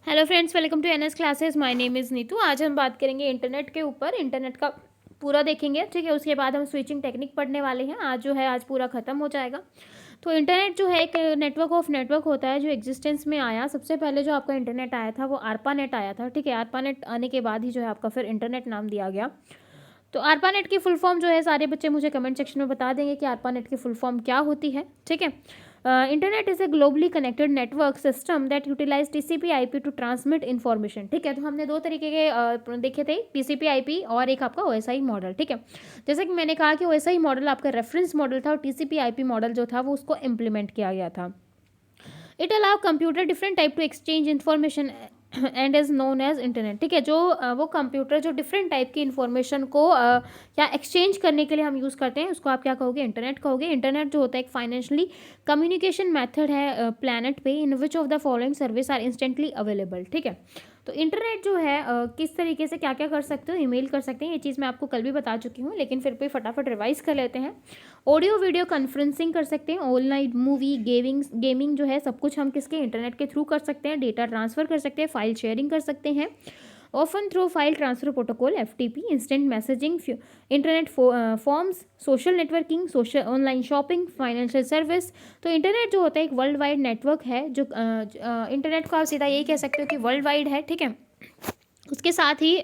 Hello friends, welcome to NS classes. My name is Neetu. आज हम बात करेंगे इंटरनेट के ऊपर। इंटरनेट का पूरा देखेंगे, ठीक है। उसके बाद हम स्विचिंग टेक्निक पढ़ने वाले हैं। आज पूरा ख़त्म हो जाएगा। तो इंटरनेट जो है एक नेटवर्क ऑफ नेटवर्क होता है जो एग्जिस्टेंस में आया। सबसे पहले जो आपका इंटरनेट आया था वो आरपानेट आया था, ठीक है। आरपानेट आने के बाद ही जो है आपका फिर इंटरनेट नाम दिया गया। तो आरपानेट की फुल फॉर्म जो है सारे बच्चे मुझे कमेंट सेक्शन में बता देंगे कि आरपानेट की फुल फॉर्म क्या होती है, ठीक है। Internet is a globally connected network system that utilize TCP IP to transmit information, ठीक है। तो हमने दो तरीके के देखे थे, टीसीपी आईपी और एक आपका ओएसआई मॉडल, ठीक है। जैसे कि मैंने कहा कि ओएसआई मॉडल आपका रेफरेंस मॉडल था और टीसीपी आईपी मॉडल जो था वो उसको इम्प्लीमेंट किया गया था। It allow computer different type to exchange information and is known as internet, ठीक है। जो वो कंप्यूटर जो डिफरेंट टाइप की इन्फॉर्मेशन को या एक्सचेंज करने के लिए हम यूज़ करते हैं उसको आप क्या कहोगे, इंटरनेट कहोगे। इंटरनेट जो होता है एक फाइनेंशियली कम्युनिकेशन मेथड है प्लैनेट पे in which of the following service are instantly available, ठीक है। तो इंटरनेट जो है किस तरीके से क्या क्या कर सकते हो, ईमेल कर सकते हैं। ये चीज़ मैं आपको कल भी बता चुकी हूँ, लेकिन फिर भी फटाफट रिवाइज कर लेते हैं। ऑडियो वीडियो कॉन्फ्रेंसिंग कर सकते हैं, ऑनलाइन मूवी गेमिंग जो है सब कुछ हम किसके इंटरनेट के थ्रू कर सकते हैं। डेटा ट्रांसफ़र कर सकते हैं, फाइल शेयरिंग कर सकते हैं often through file transfer protocol FTP, instant messaging, internet forms, social networking, social online shopping, financial service. तो इंटरनेट जो होता है एक वर्ल्ड वाइड नेटवर्क है जो इंटरनेट को आप सीधा यही कह सकते हो कि वर्ल्ड वाइड है, ठीक है। उसके साथ ही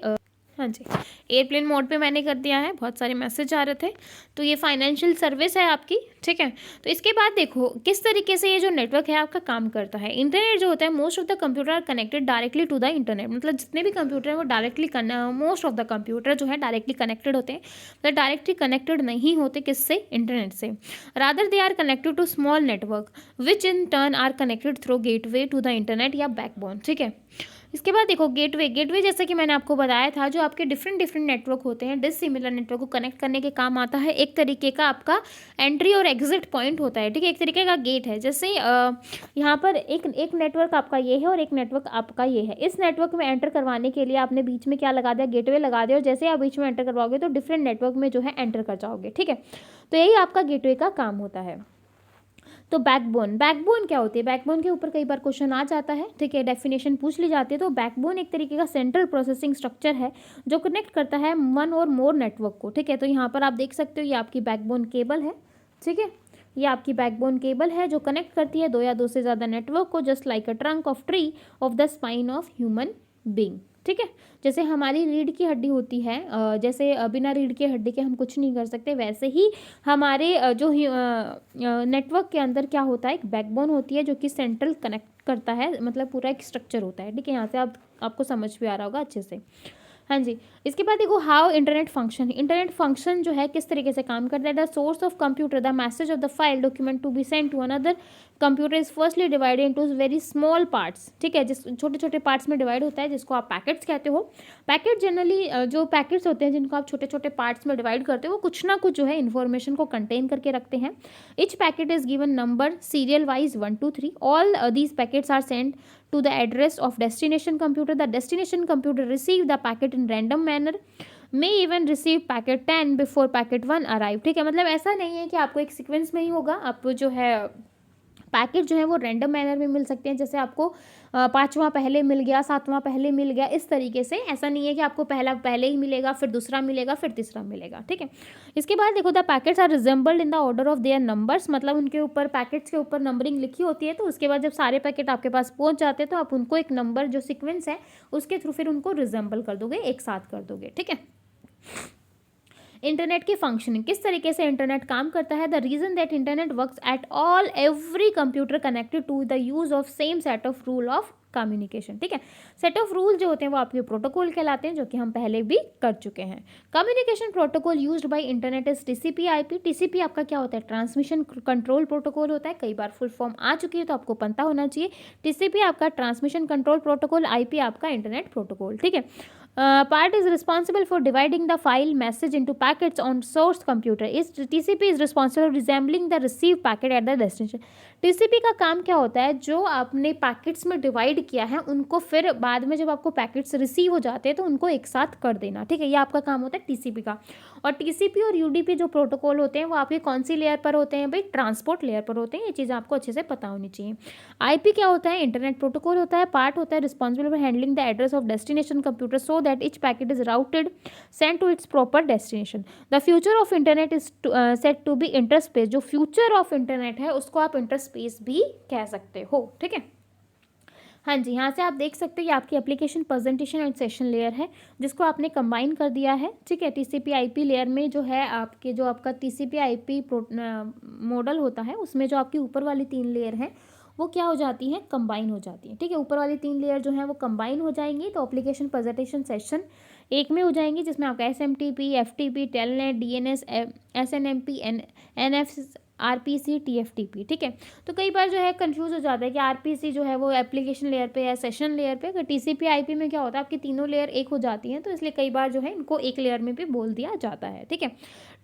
हाँ जी, एयरप्लेन मोड पे मैंने कर दिया है, बहुत सारे मैसेज आ रहे थे। तो ये फाइनेंशियल सर्विस है आपकी, ठीक है। तो इसके बाद देखो किस तरीके से ये जो नेटवर्क है आपका काम करता है। इंटरनेट जो होता है most of the computer are connected directly to the internet, मतलब जितने भी कंप्यूटर हैं वो directly most of the computer जो है डायरेक्टली कनेक्टेड होते हैं। मतलब डायरेक्टली कनेक्टेड नहीं होते किससे, इंटरनेट से। Rather they are connected to small network which in turn are connected through gateway to the internet या बैकबोन, ठीक है। इसके बाद देखो गेटवे जैसे कि मैंने आपको बताया था जो आपके डिफरेंट नेटवर्क होते हैं डिसिमिलर नेटवर्क को कनेक्ट करने के काम आता है। एक तरीके का आपका एंट्री और एग्जिट पॉइंट होता है, ठीक है। एक तरीके का गेट है। जैसे यहाँ पर एक नेटवर्क आपका ये है और एक नेटवर्क आपका ये है। इस नेटवर्क में एंटर करवाने के लिए आपने बीच में क्या लगा दिया, गेटवे लगा दिया। और जैसे आप बीच में एंटर करवाओगे तो डिफरेंट नेटवर्क में जो है एंटर कर जाओगे, ठीक है। तो यही आपका गेटवे का काम होता है। तो बैकबोन क्या होती है, बैकबोन के ऊपर कई बार क्वेश्चन आ जाता है, ठीक है। डेफिनेशन पूछ ली जाती है। तो बैकबोन एक तरीके का सेंट्रल प्रोसेसिंग स्ट्रक्चर है जो कनेक्ट करता है वन और मोर नेटवर्क को, ठीक है। तो यहाँ पर आप देख सकते हो ये आपकी बैकबोन केबल है, ठीक है। ये आपकी बैकबोन केबल है जो कनेक्ट करती है दो या दो से ज़्यादा नेटवर्क को, just like a trunk of tree of the spine of human being, ठीक है। जैसे हमारी रीढ़ की हड्डी होती है, जैसे बिना रीढ़ की हड्डी के हम कुछ नहीं कर सकते, वैसे ही हमारे जो नेटवर्क के अंदर क्या होता है, एक बैकबोन होती है जो कि सेंट्रल कनेक्ट करता है, मतलब पूरा एक स्ट्रक्चर होता है, ठीक है। यहाँ से आपको समझ भी आ रहा होगा अच्छे से। हाँ जी, इसके बाद देखो हाउ इंटरनेट फंक्शन जो है किस तरीके से काम करता है। The source of computer the message of the file document to be send to another computer is firstly divided into very small parts, ठीक है। जिस छोटे छोटे पार्ट्स में डिवाइड होता है जिसको आप पैकेट्स कहते हो। पैकेट जनरली जो पैकेट्स होते हैं जिनको आप छोटे छोटे पार्ट्स में डिवाइड करते हो वो कुछ ना कुछ जो है इन्फॉर्मेशन को कंटेन करके रखते हैं। Each packet is given number serial wise 1 2 3। All these packets are send to the address of destination computer. The destination computer receive the packet in random manner, may even receive packet 10 before packet 1 arrive, ठीक है। मतलब ऐसा नहीं है कि आपको एक sequence में ही होगा, आप जो है पैकेट जो है वो रैंडम मैनर में मिल सकते हैं। जैसे आपको पाँचवां पहले मिल गया, सातवां पहले मिल गया, इस तरीके से। ऐसा नहीं है कि आपको पहला पहले ही मिलेगा, फिर दूसरा मिलेगा, फिर तीसरा मिलेगा, ठीक है। इसके बाद देखो the packets are reassembled in the order of their numbers, मतलब उनके ऊपर पैकेट्स के ऊपर नंबरिंग लिखी होती है। तो उसके बाद जब सारे पैकेट आपके पास पहुंच जाते हैं तो आप उनको एक नंबर जो सिक्वेंस है उसके थ्रू फिर उनको रिजेंबल कर दोगे, एक साथ कर दोगे, ठीक है। इंटरनेट की फंक्शनिंग, किस तरीके से इंटरनेट काम करता है। The reason that internet works at all every computer connected to the use of same set of rule of communication, ठीक है। सेट ऑफ रूल जो होते हैं वो आपके प्रोटोकॉल कहलाते हैं, जो कि हम पहले भी कर चुके हैं। Communication protocol used by internet is TCP IP. TCP आपका क्या होता है, ट्रांसमिशन कंट्रोल प्रोटोकॉल होता है। कई बार फुल फॉर्म आ चुकी है तो आपको पता होना चाहिए। टीसीपी आपका ट्रांसमिशन कंट्रोल प्रोटोकॉल, आईपी आपका इंटरनेट प्रोटोकॉल, ठीक है। Part is responsible for dividing the file message into packets on source computer. Is TCP is responsible for resembling the received packet at the destination. TCP का काम क्या होता है, जो आपने पैकेट्स में डिवाइड किया है उनको फिर बाद में जब आपको पैकेट्स रिसीव हो जाते हैं तो उनको एक साथ कर देना, ठीक है, ये आपका काम होता है टीसीपी का। और टीसीपी और यूडीपी जो प्रोटोकॉल होते हैं वो आपके कौन सी लेयर पर होते हैं भाई, ट्रांसपोर्ट लेयर पर होते हैं, ये चीज़ आपको अच्छे से पता होनी चाहिए। आईपी क्या होता है, इंटरनेट प्रोटोकॉल होता है, पार्ट होता है responsible for handling the address of destination computer so that each packet is routed send to its proper destination. The future of internet is set to be interspace, जो future of internet है उसको आप interspace भी कह सकते हो, ठीक है। हाँ जी, यहाँ से आप देख सकते हैं ये आपकी application presentation and session layer है जिसको आपने कंबाइन कर दिया है, ठीक है। टीसीपी आईपी लेयर में जो है आपके, जो आपका टीसीपी आईपी मॉडल होता है उसमें जो आपकी ऊपर वाली 3 लेयर हैं वो क्या हो जाती हैं, कंबाइन हो जाती हैं, ठीक है। ऊपर वाली 3 लेयर जो हैं वो कंबाइन हो जाएंगी तो एप्लीकेशन प्रेजेंटेशन सेशन एक में हो जाएंगी, जिसमें आपका SMTP, FTP, telnet, DNS, SNMP, NF, RPC, TFTP, ठीक है। तो कई बार जो है कंफ्यूज हो जाता है कि आरपीसी जो है वो एप्लीकेशन लेयर पे या सेशन लेयर पे, अगर टीसीपी आईपी में क्या होता है आपकी तीनों लेयर एक हो जाती हैं तो इसलिए कई बार जो है इनको एक लेयर में भी बोल दिया जाता है, ठीक है।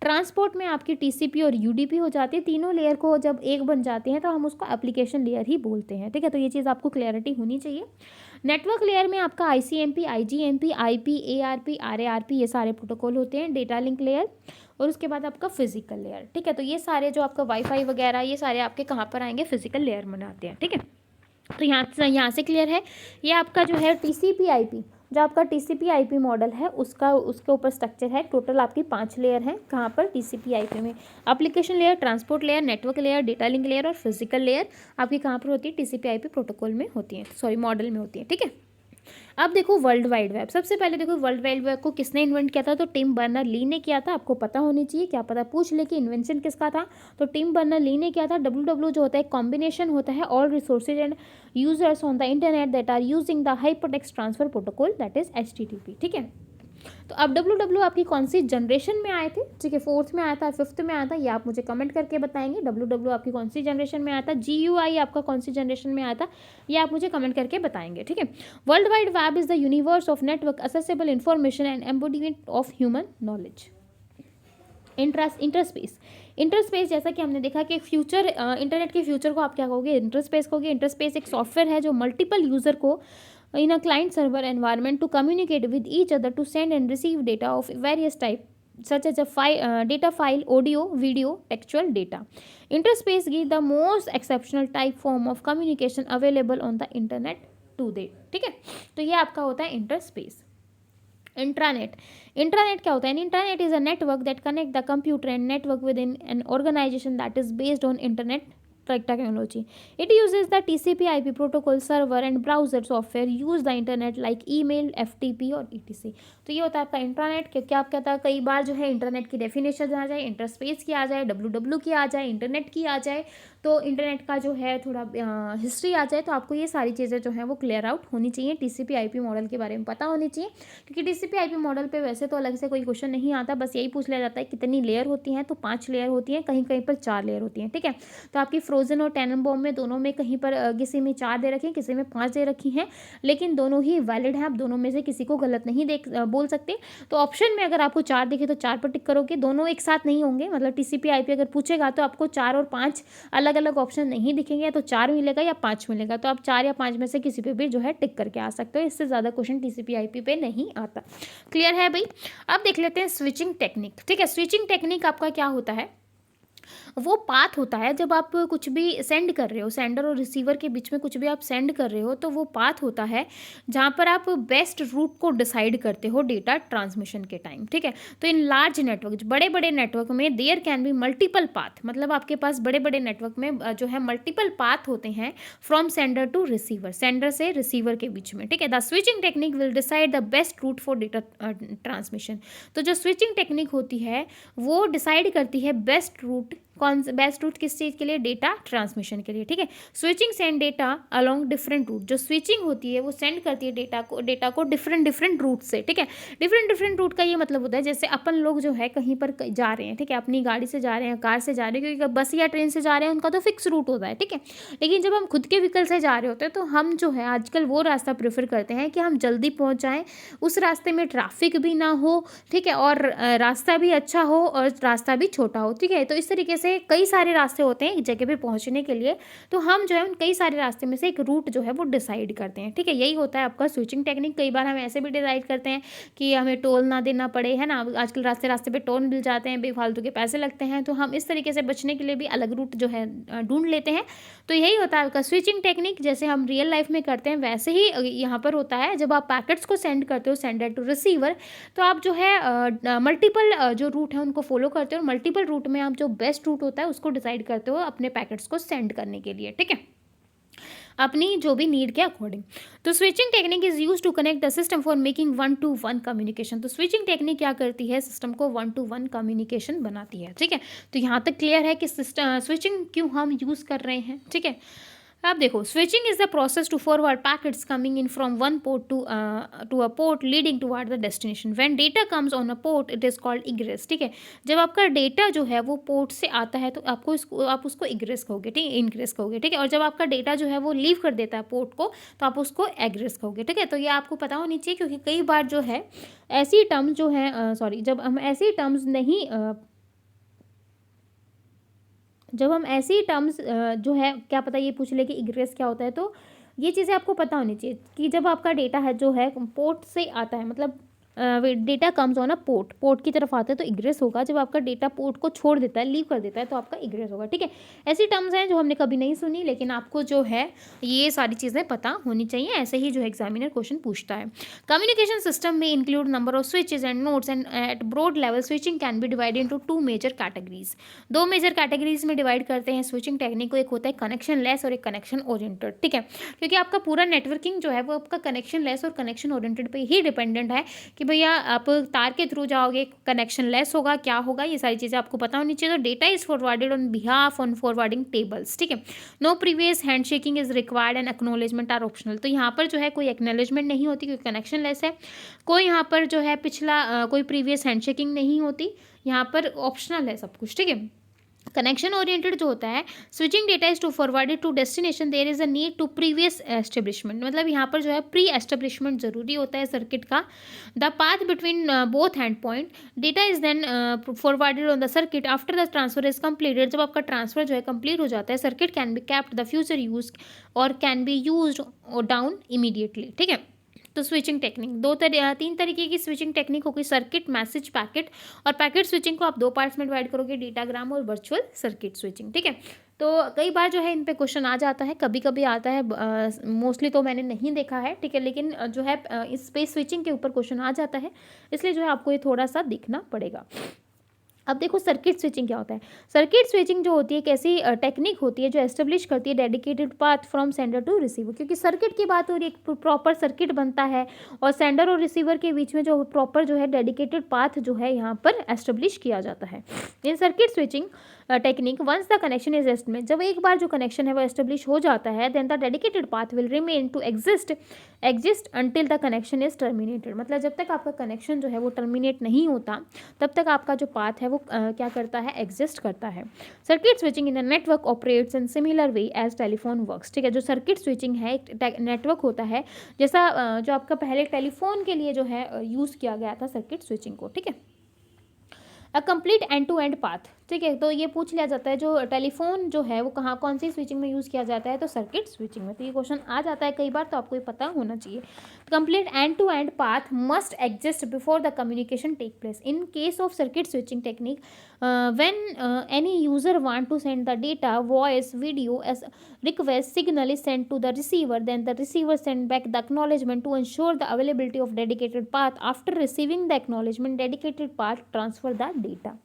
ट्रांसपोर्ट में आपकी टीसीपी और यूडीपी हो जाती है, तीनों लेयर को जब एक बन जाते हैं तो हम उसको एप्लीकेशन लेयर ही बोलते हैं, ठीक है। तो ये चीज़ आपको क्लैरिटी होनी चाहिए। नेटवर्क लेयर में आपका ICMP, IGMP, IP, ARP, RARP ये सारे प्रोटोकॉल होते हैं। डेटा लिंक लेयर और उसके बाद आपका फिजिकल लेयर, ठीक है। तो ये सारे जो आपका वाईफाई वगैरह ये सारे आपके कहाँ पर आएंगे, फिजिकल लेयर में आते हैं, ठीक है। तो यहाँ से क्लियर है। ये आपका जो है टीसीपी आईपी, जो आपका टीसीपी आईपी मॉडल है उसका, उसके ऊपर स्ट्रक्चर है। टोटल आपकी 5 लेयर हैं कहाँ पर, टीसीपी आईपी में। Application layer, transport layer, network layer, data link layer और फिजिकल लेयर आपकी कहाँ पर होती है, टीसीपी आईपी प्रोटोकॉल में होती है, सॉरी मॉडल में होती है, ठीक है। अब देखो वर्ल्ड वाइड वेब, सबसे पहले देखो वर्ल्ड वाइड वेब को किसने इन्वेंट किया था, तो टिम बर्नर ली ने किया था। आपको पता होनी चाहिए, क्या पता पूछ ले कि इन्वेंशन किसका था, तो टिम बर्नर ली ने किया था। डब्ल्यू जो होता है कॉम्बिनेशन होता है all resources and users on the internet that are using the hypertext transfer protocol, that is HTTP, ठीक है। तो अब डब्ल्यू आपकी कौन सी जनरेशन में आए थे, ठीक है, 4th में आया था, 5th में आया था, ये आप मुझे कमेंट करके बताएंगे। डब्ल्यू आपकी कौन सी जनरेशन में आया था, GUI आपका कौन सी जनरेशन में आया था, ये आप मुझे कमेंट करके बताएंगे, ठीक है। World wide web is the universe of network accessible information and embodiment of human knowledge. Interspace जैसा कि हमने देखा कि फ्यूचर, इंटरनेट के फ्यूचर को आप क्या कहोगे, इंटरस्पेस कहोगे। इंटरस्पेस एक सॉफ्टवेयर है जो मल्टीपल यूजर को in a client server environment to communicate with each other to send and receive data of various type such as data file, audio, video, textual data. Interspace is the most exceptional type form of communication available on the internet today, ठीक है। तो ये आपका होता है interspace. Intranet क्या होता है, intranet is a network that connect the computer and network with in an organization that is based on internet technology. It uses the TCP/IP protocol server and browser software use the internet like email, FTP और etc. तो ये होता है आपका internet. क्योंकि आप कहता है कई बार जो है इंटरनेट की डेफिनेशन आ जाए, इंटरस्पेस की आ जाए, डब्ल्यू की आ जाए, इंटरनेट की आ जाए, तो इंटरनेट का जो है थोड़ा हिस्ट्री आ जाए, तो आपको ये सारी चीज़ें जो है वो क्लियर आउट होनी चाहिए। TCP/IP मॉडल के बारे में पता होनी चाहिए, क्योंकि TCP/IP मॉडल पे वैसे तो अलग से कोई क्वेश्चन नहीं आता, बस यही पूछ लिया जाता है कितनी लेयर होती हैं, तो 5 लेयर होती हैं, कहीं कहीं पर 4 लेयर होती हैं, ठीक है। तो आपकी फ्रोजन और टेननबॉम में दोनों में कहीं पर किसी में 4 दे रखी हैं, किसी में 5 दे रखी हैं, लेकिन दोनों ही वैलिड हैं। आप दोनों में से किसी को गलत नहीं बोल सकते। तो ऑप्शन में अगर आपको 4 दिखे तो 4 पर टिक करोगे, दोनों एक साथ नहीं होंगे, मतलब TCP/IP अगर पूछेगा तो आपको 4 और 5 अलग अलग ऑप्शन नहीं दिखेंगे, तो 4 मिलेगा या 5 मिलेगा, तो आप 4 या 5 में से किसी पे भी जो है टिक करके आ सकते हो। इससे ज़्यादा क्वेश्चन TCP/IP पे नहीं आता। क्लियर है भाई। अब देख लेते हैं स्विचिंग टेक्निक, ठीक है। स्विचिंग टेक्निक आपका क्या होता है, वो पाथ होता है जब आप कुछ भी सेंड कर रहे हो, सेंडर और रिसीवर के बीच में कुछ भी आप सेंड कर रहे हो, तो वो पाथ होता है जहाँ पर आप बेस्ट रूट को डिसाइड करते हो डेटा ट्रांसमिशन के टाइम, ठीक है। तो इन लार्ज नेटवर्क, बड़े बड़े नेटवर्क में there can be multiple path, मतलब आपके पास बड़े बड़े नेटवर्क में जो है मल्टीपल पाथ होते हैं from sender to receiver, sender से रिसीवर के बीच में, ठीक है। The switching technique will decide the best route for data transmission. तो जो स्विचिंग टेक्निक होती है वो डिसाइड करती है बेस्ट रूट, कौन बेस्ट रूट किस चीज़ के लिए, डेटा ट्रांसमिशन के लिए, ठीक है। Switching send data along different route, जो स्विचिंग होती है वो सेंड करती है डेटा को डिफरेंट रूट से, ठीक है। डिफरेंट रूट का ये मतलब होता है जैसे अपन लोग जो है कहीं पर जा रहे हैं, ठीक है, अपनी गाड़ी से जा रहे हैं, कार से जा रहे हैं, क्योंकि बस या ट्रेन से जा रहे हैं उनका तो फिक्स रूट होता है, ठीक है। लेकिन जब हम खुद के व्हीकल से जा रहे होते हैं तो हम जो है आजकल वो रास्ता प्रेफर करते हैं कि हम जल्दी पहुँच जाएँ, उस रास्ते में ट्रैफिक भी ना हो, ठीक है, और रास्ता भी अच्छा हो और रास्ता भी छोटा हो, ठीक है। तो इस तरीके से जैसे कई सारे रास्ते होते हैं एक जगह पे पहुँचने के लिए, तो हम जो है उन कई सारे रास्ते में से एक रूट जो है वो डिसाइड करते हैं, ठीक है। यही होता है आपका स्विचिंग टेक्निक। कई बार हम ऐसे भी डिसाइड करते हैं कि हमें टोल ना देना पड़े, है ना। आजकल रास्ते रास्ते पे टोल मिल जाते हैं, बेफालतू के पैसे लगते हैं, तो हम इस तरीके से बचने के लिए भी अलग रूट जो है ढूंढ लेते हैं। तो यही होता है आपका स्विचिंग टेक्निक। जैसे हम रियल लाइफ में करते हैं वैसे ही यहाँ पर होता है। जब आप पैकेट्स को सेंड करते हो, सेंडर टू रिसीवर, तो आप जो है मल्टीपल जो रूट है उनको फॉलो करते हो, और मल्टीपल रूट में आप जो बेस्ट रूट होता है उसको डिसाइड करते हो अपने पैकेट्स को सेंड करने के लिए, ठीक है, अपनी जो भी नीड के अकॉर्डिंग। तो switching technique is use to connect the system for making 1-to-1 communication. तो स्विचिंग टेक्निक क्या करती है, सिस्टम को 1-to-1 कम्युनिकेशन बनाती है, ठीक है। तो यहाँ तक क्लियर है कि सिस्टम स्विचिंग क्यों हम यूज़ कर रहे हैं, ठीक है। अब देखो, switching is the process to forward packets coming in from one port to a port leading toward the destination. When data comes on a port it is called ingress, ठीक है। जब आपका डेटा जो है वो पोर्ट से आता है तो आप उसको इग्रेस कहोगे, ठीक है, इनग्रेस कहोगे, ठीक है। और जब आपका डेटा जो है वो लीव कर देता है पोर्ट को तो आप उसको एग्रेस कहोगे, ठीक है। तो ये आपको पता होनी चाहिए, क्योंकि कई बार जो है ऐसी टर्म्स जो है जब हम ऐसी टर्म्स नहीं जब हम ऐसी टर्म्स जो है, क्या पता ये पूछ ले कि इग्रेस क्या होता है, तो ये चीज़ें आपको पता होनी चाहिए कि जब आपका डेटा है जो है पोर्ट से आता है, मतलब data comes on a port की तरफ आता है तो इग्रेस होगा। जब आपका डेटा पोर्ट को छोड़ देता है, लीव कर देता है, तो आपका इग्रेस होगा, ठीक है। ऐसी टर्म्स हैं जो हमने कभी नहीं सुनी, लेकिन आपको जो है ये सारी चीज़ें पता होनी चाहिए, ऐसे ही जो एग्जामिनर क्वेश्चन पूछता है। कम्युनिकेशन सिस्टम में include number of switches and nodes, and at broad level switching can be divided into 2 major categories. 2 major categories में डिवाइड करते हैं स्विचिंग टेक्निक को। एक होता है कनेक्शन लेस और एक कनेक्शन ओरिएंटेड, ठीक है। क्योंकि आपका पूरा नेटवर्किंग जो है वो आपका कनेक्शन लेस और कनेक्शन ओरिएंटेड पे ही डिपेंडेंट है कि भैया आप तार के थ्रू जाओगे, कनेक्शन लेस होगा, क्या होगा, ये सारी चीज़ें आपको पता होनी चाहिए। तो data is forwarded on behalf on forwarding tables, ठीक है। No previous hand shaking is required and acknowledgement are optional. तो यहाँ पर जो है कोई एक्नॉलेजमेंट नहीं होती क्योंकि कनेक्शन लेस है। कोई यहाँ पर जो है पिछला कोई प्रीवियस हैंड शेकिंग नहीं होती, यहाँ पर ऑप्शनल है सब कुछ, ठीक है। कनेक्शन ओरिएंटेड जो होता है, switching data is to forwarded to destination there is a need to previous establishment. मतलब यहाँ पर जो है प्री एस्टेब्लिशमेंट जरूरी होता है सर्किट का। The path between both hand point data is then forwarded on the circuit after the transfer is completed. जब आपका ट्रांसफर जो है कंप्लीट हो जाता है, circuit can be kept the future use और can be use down immediately, ठीक है। तो स्विचिंग टेक्निक 3 तरीके की स्विचिंग टेक्निक होगी, सर्किट, मैसेज, पैकेट। और पैकेट स्विचिंग को आप 2 पार्ट्स में डिवाइड करोगे, डेटाग्राम और वर्चुअल सर्किट स्विचिंग, ठीक है। तो कई बार जो है इन पे क्वेश्चन आ जाता है, कभी कभी आता है, मोस्टली तो मैंने नहीं देखा है, ठीक है, लेकिन जो है इस पे स्विचिंग के ऊपर क्वेश्चन आ जाता है, इसलिए जो है आपको ये थोड़ा सा देखना पड़ेगा। अब देखो सर्किट स्विचिंग क्या होता है। सर्किट स्विचिंग जो होती है एक ऐसी टेक्निक होती है जो एस्टेब्लिश करती है dedicated path from sender to receiver. क्योंकि सर्किट की बात हो रही है, एक प्रॉपर सर्किट बनता है और सेंडर और रिसीवर के बीच में जो प्रॉपर जो है डेडिकेटेड पाथ जो है यहाँ पर एस्टेब्लिश किया जाता है। In circuit switching technique once the connection is establish, जब एक बार जो कनेक्शन है वो एस्टेब्लिश हो जाता है, then the dedicated path will remain to exist until the connection is terminated. मतलब जब तक आपका कनेक्शन जो है वो टर्मिनेट नहीं होता तब तक आपका जो पाथ है वो क्या करता है, एग्जिस्ट करता है। Circuit switching in a network operates in similar way as telephone works, ठीक है। जो सर्किट स्विचिंग है एक नेटवर्क होता है, जैसा जो आपका पहले टेलीफोन के लिए जो है यूज़ किया गया था सर्किट स्विचिंग को, ठीक है। A complete end to end path, ठीक है। तो ये पूछ लिया जाता है जो टेलीफोन जो है वो कहाँ कौन सी स्विचिंग में यूज़ किया जाता है, तो सर्किट स्विचिंग में। तो ये क्वेश्चन आ जाता है कई बार, तो आपको ये पता होना चाहिए। Complete end to end path must exist before the communication take place. In case of circuit switching technique when any user want to send the data, voice, video as request signal is sent to the receiver, then the receiver send back the acknowledgement to ensure the availability of dedicated path. After receiving the acknowledgement, dedicated path transfer the data.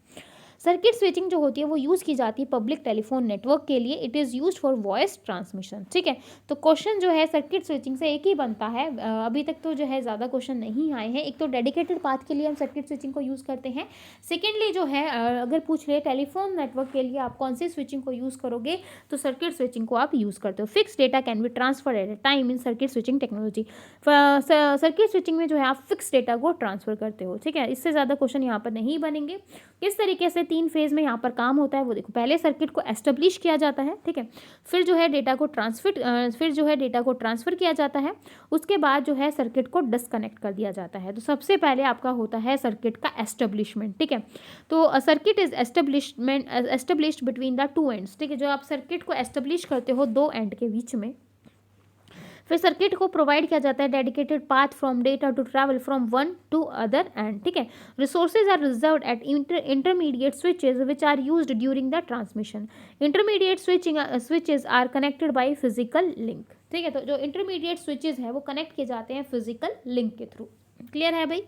Circuit switching जो होती है वो use की जाती है public telephone network के लिए। It is used for voice transmission, ठीक है। तो क्वेश्चन जो है सर्किट स्विचिंग से एक ही बनता है। अभी तक तो जो है ज़्यादा क्वेश्चन नहीं आए हैं। एक तो डेडिकेटेड पाथ के लिए हम सर्किट स्विचिंग को यूज़ करते हैं। सेकेंडली जो है अगर पूछ ले टेलीफोन नेटवर्क के लिए आप कौन सी स्विचिंग को यूज़ करोगे, तो सर्किट स्विचिंग को आप यूज़ करते हो। Fix data can B transfer at a time in circuit switching technology. Circuit switching में जो है आप फिक्स डेटा को ट्रांसफर करते हो, ठीक है। इससे ज़्यादा क्वेश्चन यहाँ पर नहीं बनेंगे। किस तरीके से 3 फेज़ में यहाँ पर काम होता है वो देखो, पहले सर्किट को एस्टेब्लिश किया जाता है, ठीक है, फिर जो है डेटा को ट्रांसफ़र किया जाता है, उसके बाद जो है सर्किट को डिस्कनेक्ट कर दिया जाता है। तो सबसे पहले आपका होता है सर्किट का एस्टेब्लिशमेंट, ठीक है। तो circuit is established between the two ends, ठीक है, जो आप सर्किट को एस्टेब्लिश करते हो दो एंड के बीच में। फिर सर्किट को प्रोवाइड किया जाता है dedicated path from data to travel from one to other end, ठीक है। Resources are reserved at intermediate switches which are used during the transmission. Intermediate switches are connected by physical link, ठीक है। तो जो intermediate switches है वो connect किए जाते हैं फिजिकल लिंक के थ्रू। क्लियर है भाई।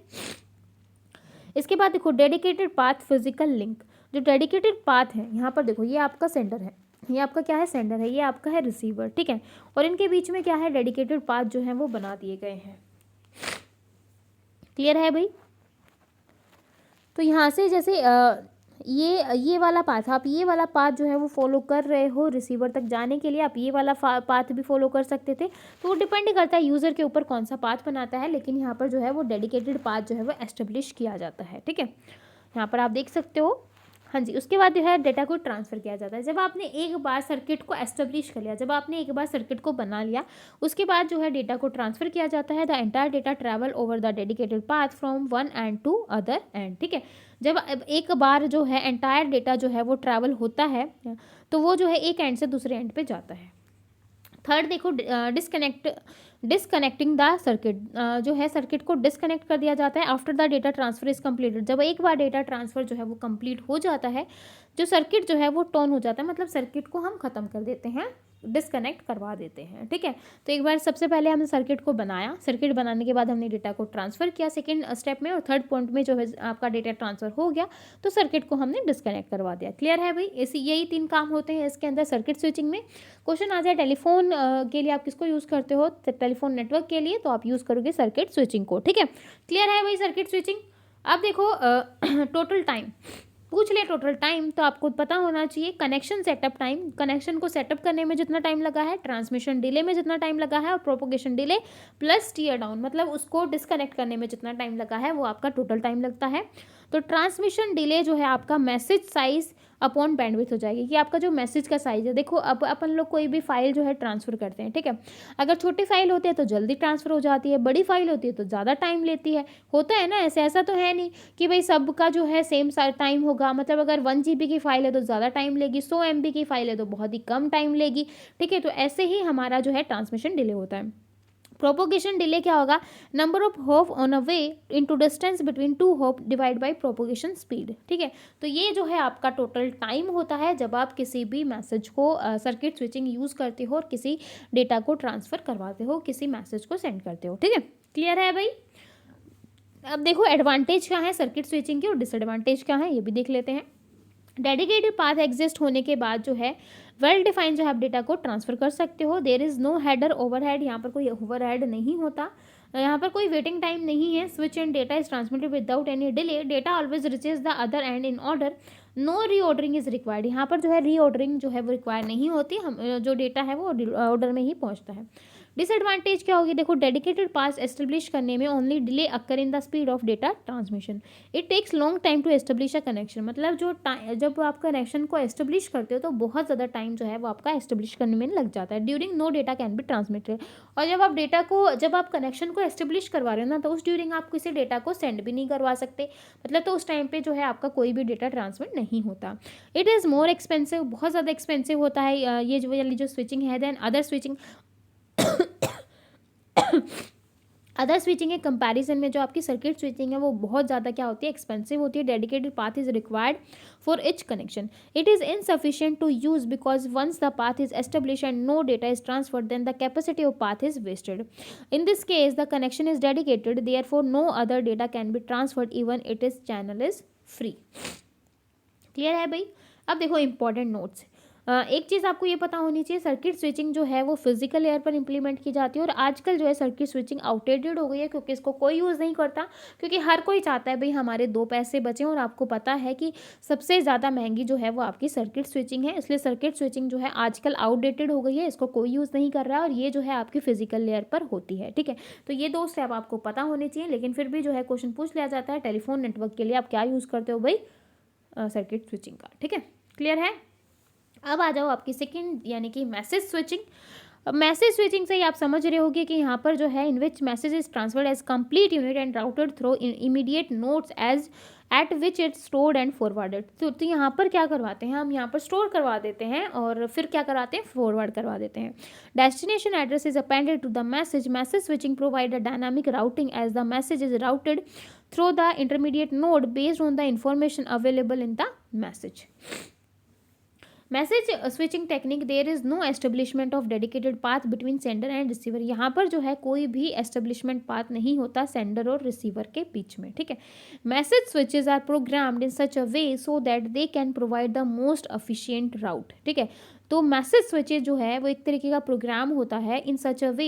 इसके बाद देखो डेडिकेटेड पाथ फिजिकल लिंक। जो डेडिकेटेड पाथ है यहाँ पर देखो, ये आपका सेंडर है, ये आपका क्या है, सेंडर है, ये आपका है रिसीवर, ठीक है। और इनके बीच में क्या है, डेडिकेटेड पाथ जो है वो बना दिए गए हैं। क्लियर है भाई। तो यहाँ से जैसे ये वाला पाथ, आप ये वाला पाथ जो है वो फॉलो कर रहे हो रिसीवर तक जाने के लिए, आप ये वाला पाथ भी फॉलो कर सकते थे। तो वो डिपेंड करता है यूज़र के ऊपर कौन सा पाथ बनाता है, लेकिन यहाँ पर जो है वो डेडिकेटेड पाथ जो है वो एस्टेब्लिश किया जाता है, ठीक है। यहाँ पर आप देख सकते हो। हाँ जी, उसके बाद जो है डेटा को ट्रांसफ़र किया जाता है। जब आपने एक बार सर्किट को एस्टेब्लिश कर लिया, जब आपने एक बार सर्किट को बना लिया, उसके बाद जो है डेटा को ट्रांसफ़र किया जाता है। The entire data travel over the dedicated path from one end to other end, ठीक है। जब एक बार जो है एंटायर डेटा जो है वो ट्रैवल होता है, तो वो जो है एक एंड से दूसरे एंड पे जाता है। थर्ड देखो डिसकनेक्टिंग द सर्किट, जो है सर्किट को डिसकनेक्ट कर दिया जाता है after the data transfer is completed. जब एक बार डेटा ट्रांसफर जो है वो कंप्लीट हो जाता है, जो सर्किट जो है वो टर्न हो जाता है, मतलब सर्किट को हम ख़त्म कर देते हैं, डिसकनेक्ट करवा देते हैं, ठीक है। तो एक बार सबसे पहले हमने सर्किट को बनाया, सर्किट बनाने के बाद हमने डेटा को ट्रांसफ़र किया सेकंड स्टेप में, और थर्ड पॉइंट में जो है आपका डेटा ट्रांसफ़र हो गया तो सर्किट को हमने डिसकनेक्ट करवा दिया। क्लियर है भाई। ऐसी यही 3 काम होते हैं इसके अंदर सर्किट स्विचिंग में। क्वेश्चन आ जाए टेलीफोन के लिए आप किसको यूज़ करते हो, टेलीफोन नेटवर्क के लिए तो आप यूज़ करोगे सर्किट स्विचिंग को, ठीक है। क्लियर है भाई सर्किट स्विचिंग। अब देखो टोटल टाइम पूछ ले, टोटल टाइम तो आपको पता होना चाहिए। कनेक्शन सेटअप टाइम, कनेक्शन को सेटअप करने में जितना टाइम लगा है, ट्रांसमिशन डिले में जितना टाइम लगा है, और propagation delay plus tear down, मतलब उसको डिस्कनेक्ट करने में जितना टाइम लगा है वो आपका टोटल टाइम लगता है। तो ट्रांसमिशन डिले जो है आपका मैसेज साइज अपॉन बैंडविड्थ हो जाएगी, कि आपका जो मैसेज का साइज है। देखो अब अपन लोग कोई भी फाइल जो है ट्रांसफ़र करते हैं, ठीक है। अगर छोटी फाइल होती है तो जल्दी ट्रांसफ़र हो जाती है, बड़ी फाइल होती है तो ज़्यादा टाइम लेती है, होता है ना ऐसे। ऐसा तो है नहीं कि भाई सबका जो है सेम टाइम होगा, मतलब अगर 1 GB की फ़ाइल है तो ज़्यादा टाइम लेगी, 100 MB की फ़ाइल है तो बहुत ही कम टाइम लेगी, ठीक है। तो ऐसे ही हमारा जो है ट्रांसमिशन डिले होता है। प्रोपोगेशन डिले क्या होगा, number of hop on a way into distance between two hop divide by propagation speed, ठीक है। तो ये जो है आपका टोटल टाइम होता है जब आप किसी भी मैसेज को सर्किट स्विचिंग यूज़ करते हो और किसी डेटा को ट्रांसफ़र करवाते हो, किसी मैसेज को सेंड करते हो, ठीक है। क्लियर है भाई। अब देखो एडवांटेज क्या है सर्किट स्विचिंग की और डिसएडवांटेज क्या है ये भी देख लेते हैं। डेडिकेटेड पाथ एग्जिस्ट होने के बाद जो है वेल डिफाइंड जो है आप डेटा को ट्रांसफ़र कर सकते हो। There is no header overhead, यहाँ पर कोई ओवरहेड नहीं होता, यहाँ पर कोई वेटिंग टाइम नहीं है। Switch and data is transmitted without any delay, data always reaches the other end in order, no reordering is required. यहाँ पर जो है रीऑर्डरिंग जो है वो रिक्वायर नहीं होती, हम जो डेटा है वो ऑर्डर में ही पहुँचता है। डिसएडवांटेज क्या होगी, देखो डेडिकेटेड पाथ एस्टेब्लिश करने में only delay occur in the speed of data transmission, it takes long time to establish a connection, मतलब जब आप कनेक्शन को एस्टेब्लिश करते हो तो बहुत ज़्यादा टाइम जो है वो आपका एस्टेब्लिश करने में लग जाता है। During no data can be transmitted, और जब आप कनेक्शन को एस्टेब्लिश करवा रहे हो ना, तो उस ड्यूरिंग आप किसी डेटा को सेंड भी नहीं करवा सकते, मतलब तो उस टाइम पे जो है आपका कोई भी डेटा ट्रांसमिट नहीं होता। इट इज़ मोर एक्सपेंसिव, बहुत ज़्यादा एक्सपेंसिव होता है ये जो वाली जो स्विचिंग है then other switching. Other switching के कंपैरिजन में जो आपकी सर्किट स्विचिंग है वो बहुत ज़्यादा क्या होती है, एक्सपेंसिव होती है। Dedicated path is required for each connection, it is insufficient to use because once the path is establish and no data is transferred then the capacity of path is wasted. In this case the connection is dedicated, therefore no other data can be transferred even it is channel is free. Clear है भाई। अब देखो important notes, एक चीज़ आपको ये पता होनी चाहिए, सर्किट स्विचिंग जो है वो फिजिकल लेयर पर इंप्लीमेंट की जाती है, और आजकल जो है सर्किट स्विचिंग आउटडेटेड हो गई है क्योंकि इसको कोई यूज़ नहीं करता, क्योंकि हर कोई चाहता है भाई हमारे 2 पैसे बचें, और आपको पता है कि सबसे ज़्यादा महंगी जो है वो आपकी सर्किट स्विचिंग है, इसलिए सर्किट स्विचिंग जो है आजकल आउटडेटेड हो गई है, इसको कोई यूज़ नहीं कर रहा है, और ये जो है आपकी फिजिकल लेयर पर होती है, ठीक है। तो ये 2 स्टेप आपको पता होने चाहिए, लेकिन फिर भी जो है क्वेश्चन पूछ लिया जाता है टेलीफोन नेटवर्क के लिए आप क्या यूज़ करते हो भाई, सर्किट स्विचिंग का। ठीक है, क्लियर है। अब आ जाओ आपकी सेकंड यानी कि मैसेज स्विचिंग। मैसेज स्विचिंग से ही आप समझ रहे होगे कि यहाँ पर जो है in which message is transferred as complete unit and routed through immediate nodes as at which it stored and forwarded. तो यहाँ पर क्या करवाते हैं, हम यहाँ पर स्टोर करवा देते हैं और फिर क्या करवाते हैं, फॉरवर्ड करवा देते हैं। Destination address is appended to the message. Message switching provide a dynamic routing as the message is routed through the intermediate node based on the information available in the message. Message switching technique, there is no establishment of dedicated path between sender and receiver. यहाँ पर जो है कोई भी establishment path नहीं होता sender और receiver के बीच में। ठीक है, message switches are programmed in such a way so that they can provide the most efficient route. ठीक है, तो मैसेज स्विचेज जो है वो एक तरीके का प्रोग्राम होता है इन सच अ वे,